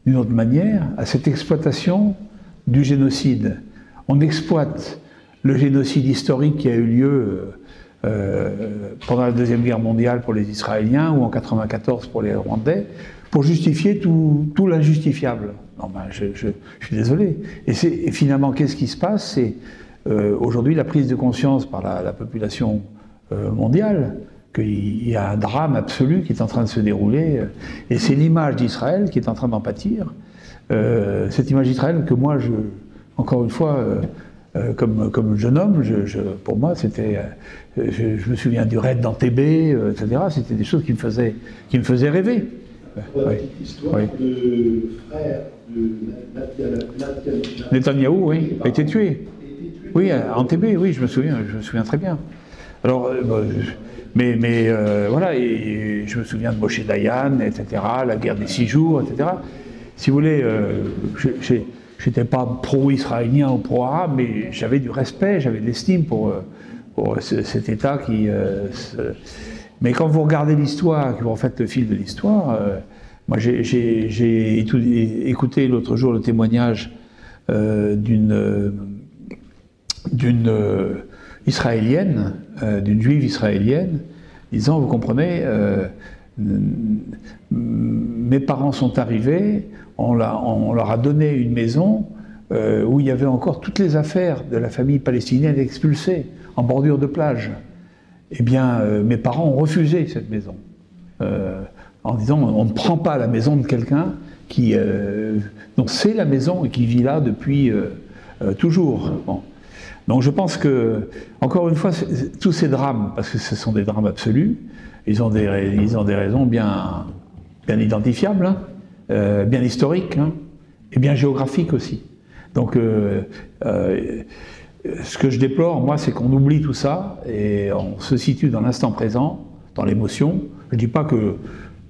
d'une autre manière, à cette exploitation du génocide. On exploite le génocide historique qui a eu lieu pendant la Deuxième Guerre mondiale pour les Israéliens ou en 1994 pour les Rwandais, pour justifier tout l'injustifiable. Non, ben, je suis désolé. Et finalement, qu'est-ce qui se passe? C'est aujourd'hui la prise de conscience par la population mondiale qu'il y a un drame absolu qui est en train de se dérouler, et c'est l'image d'Israël qui est en train d'en pâtir. Cette image d'Israël que moi, encore une fois, comme jeune homme, pour moi, c'était, je me souviens du raid d'Entebbe, etc. C'était des choses qui me faisaient rêver. Pour la petite histoire, le frère de Netanyahou, oui, a été tué. Oui, à Entebbe, oui, je me souviens très bien. Alors, mais voilà, et je me souviens de Moshe Dayan, etc., la guerre des 6 jours, etc. Si vous voulez, je n'étais pas pro-israélien ou pro-arabe, mais j'avais du respect, j'avais de l'estime pour cet État qui... Mais quand vous regardez l'histoire, que vous refaites le fil de l'histoire, moi j'ai écouté l'autre jour le témoignage d'une israélienne, d'une juive israélienne, disant, vous comprenez, mes parents sont arrivés, on leur a donné une maison où il y avait encore toutes les affaires de la famille palestinienne expulsées, en bordure de plage. Eh bien, mes parents ont refusé cette maison, en disant, on ne prend pas la maison de quelqu'un dont c'est la maison et qui vit là depuis toujours. Bon. Donc je pense que, encore une fois, tous ces drames, parce que ce sont des drames absolus, ils ont des raisons bien identifiables, hein, bien historiques, hein, et bien géographiques aussi. Donc ce que je déplore, moi, c'est qu'on oublie tout ça, et on se situe dans l'instant présent, dans l'émotion. Je ne dis pas que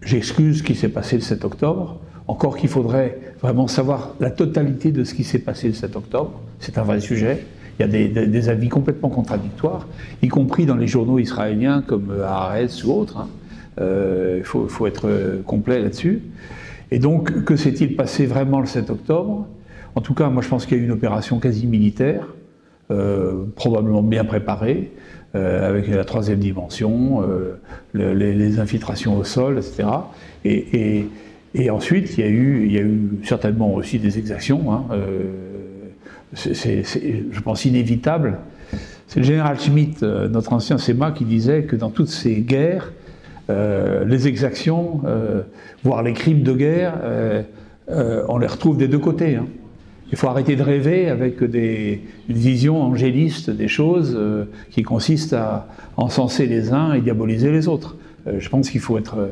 j'excuse ce qui s'est passé le 7 octobre, encore qu'il faudrait vraiment savoir la totalité de ce qui s'est passé le 7 octobre, c'est un vrai sujet. Il y a des avis complètement contradictoires, y compris dans les journaux israéliens comme Haaretz ou autres. Hein. Il faut être complet là-dessus. Et donc, que s'est-il passé vraiment le 7 octobre? En tout cas, moi je pense qu'il y a eu une opération quasi militaire, probablement bien préparée, avec la 3e dimension, les infiltrations au sol, etc. Et ensuite, il y a eu certainement aussi des exactions, hein, je pense, inévitable. C'est le général Schmitt, notre ancien SEMA, qui disait que dans toutes ces guerres, les exactions, voire les crimes de guerre, on les retrouve des deux côtés. Hein. Il faut arrêter de rêver avec une vision angéliste des choses qui consiste à encenser les uns et diaboliser les autres. Je pense qu'il faut être,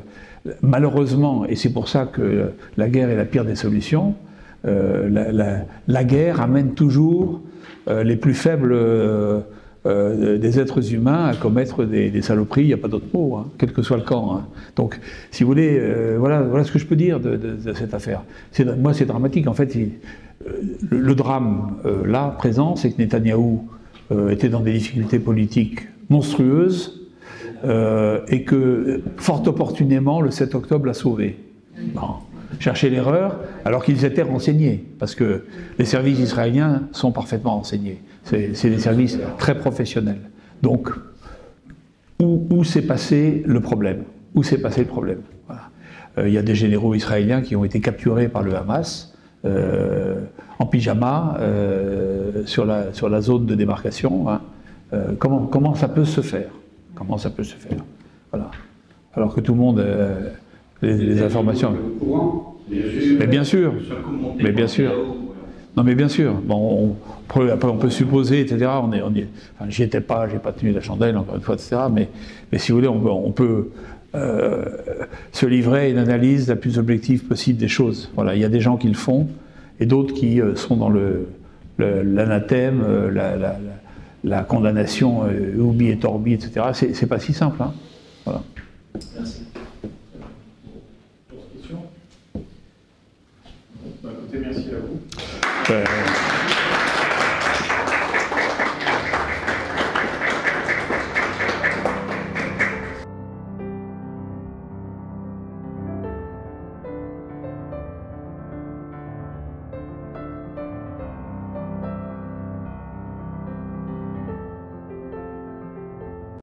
malheureusement, et c'est pour ça que la guerre est la pire des solutions, la guerre amène toujours les plus faibles des êtres humains à commettre des saloperies, il n'y a pas d'autre mot, hein, quel que soit le camp. Hein. Donc, si vous voulez, voilà ce que je peux dire de cette affaire. Moi, c'est dramatique. En fait, le drame, là, présent, c'est que Netanyahou était dans des difficultés politiques monstrueuses et que, fort opportunément, le 7 octobre l'a sauvé. Bon. Chercher l'erreur, alors qu'ils étaient renseignés, parce que les services israéliens sont parfaitement renseignés. C'est des services très professionnels. Donc, où s'est passé le problème? Où s'est passé le problème? Voilà. Il y a des généraux israéliens qui ont été capturés par le Hamas en pyjama sur la zone de démarcation. Hein. Comment ça peut se faire? Comment ça peut se faire? Voilà. Alors que tout le monde... les informations. Mais bien sûr. Mais bien sûr. Non, mais bien sûr. Bon, après, on peut supposer, etc. Enfin, j'y étais pas, j'ai pas tenu la chandelle, encore une fois, etc. Mais si vous voulez, on peut se livrer à une analyse la plus objective possible des choses. Voilà, il y a des gens qui le font, et d'autres qui sont dans l'anathème, la condamnation, oubi et torbi, etc. C'est pas si simple. Hein. Voilà. Merci. D'autres questions? Bah, écoutez, merci à vous.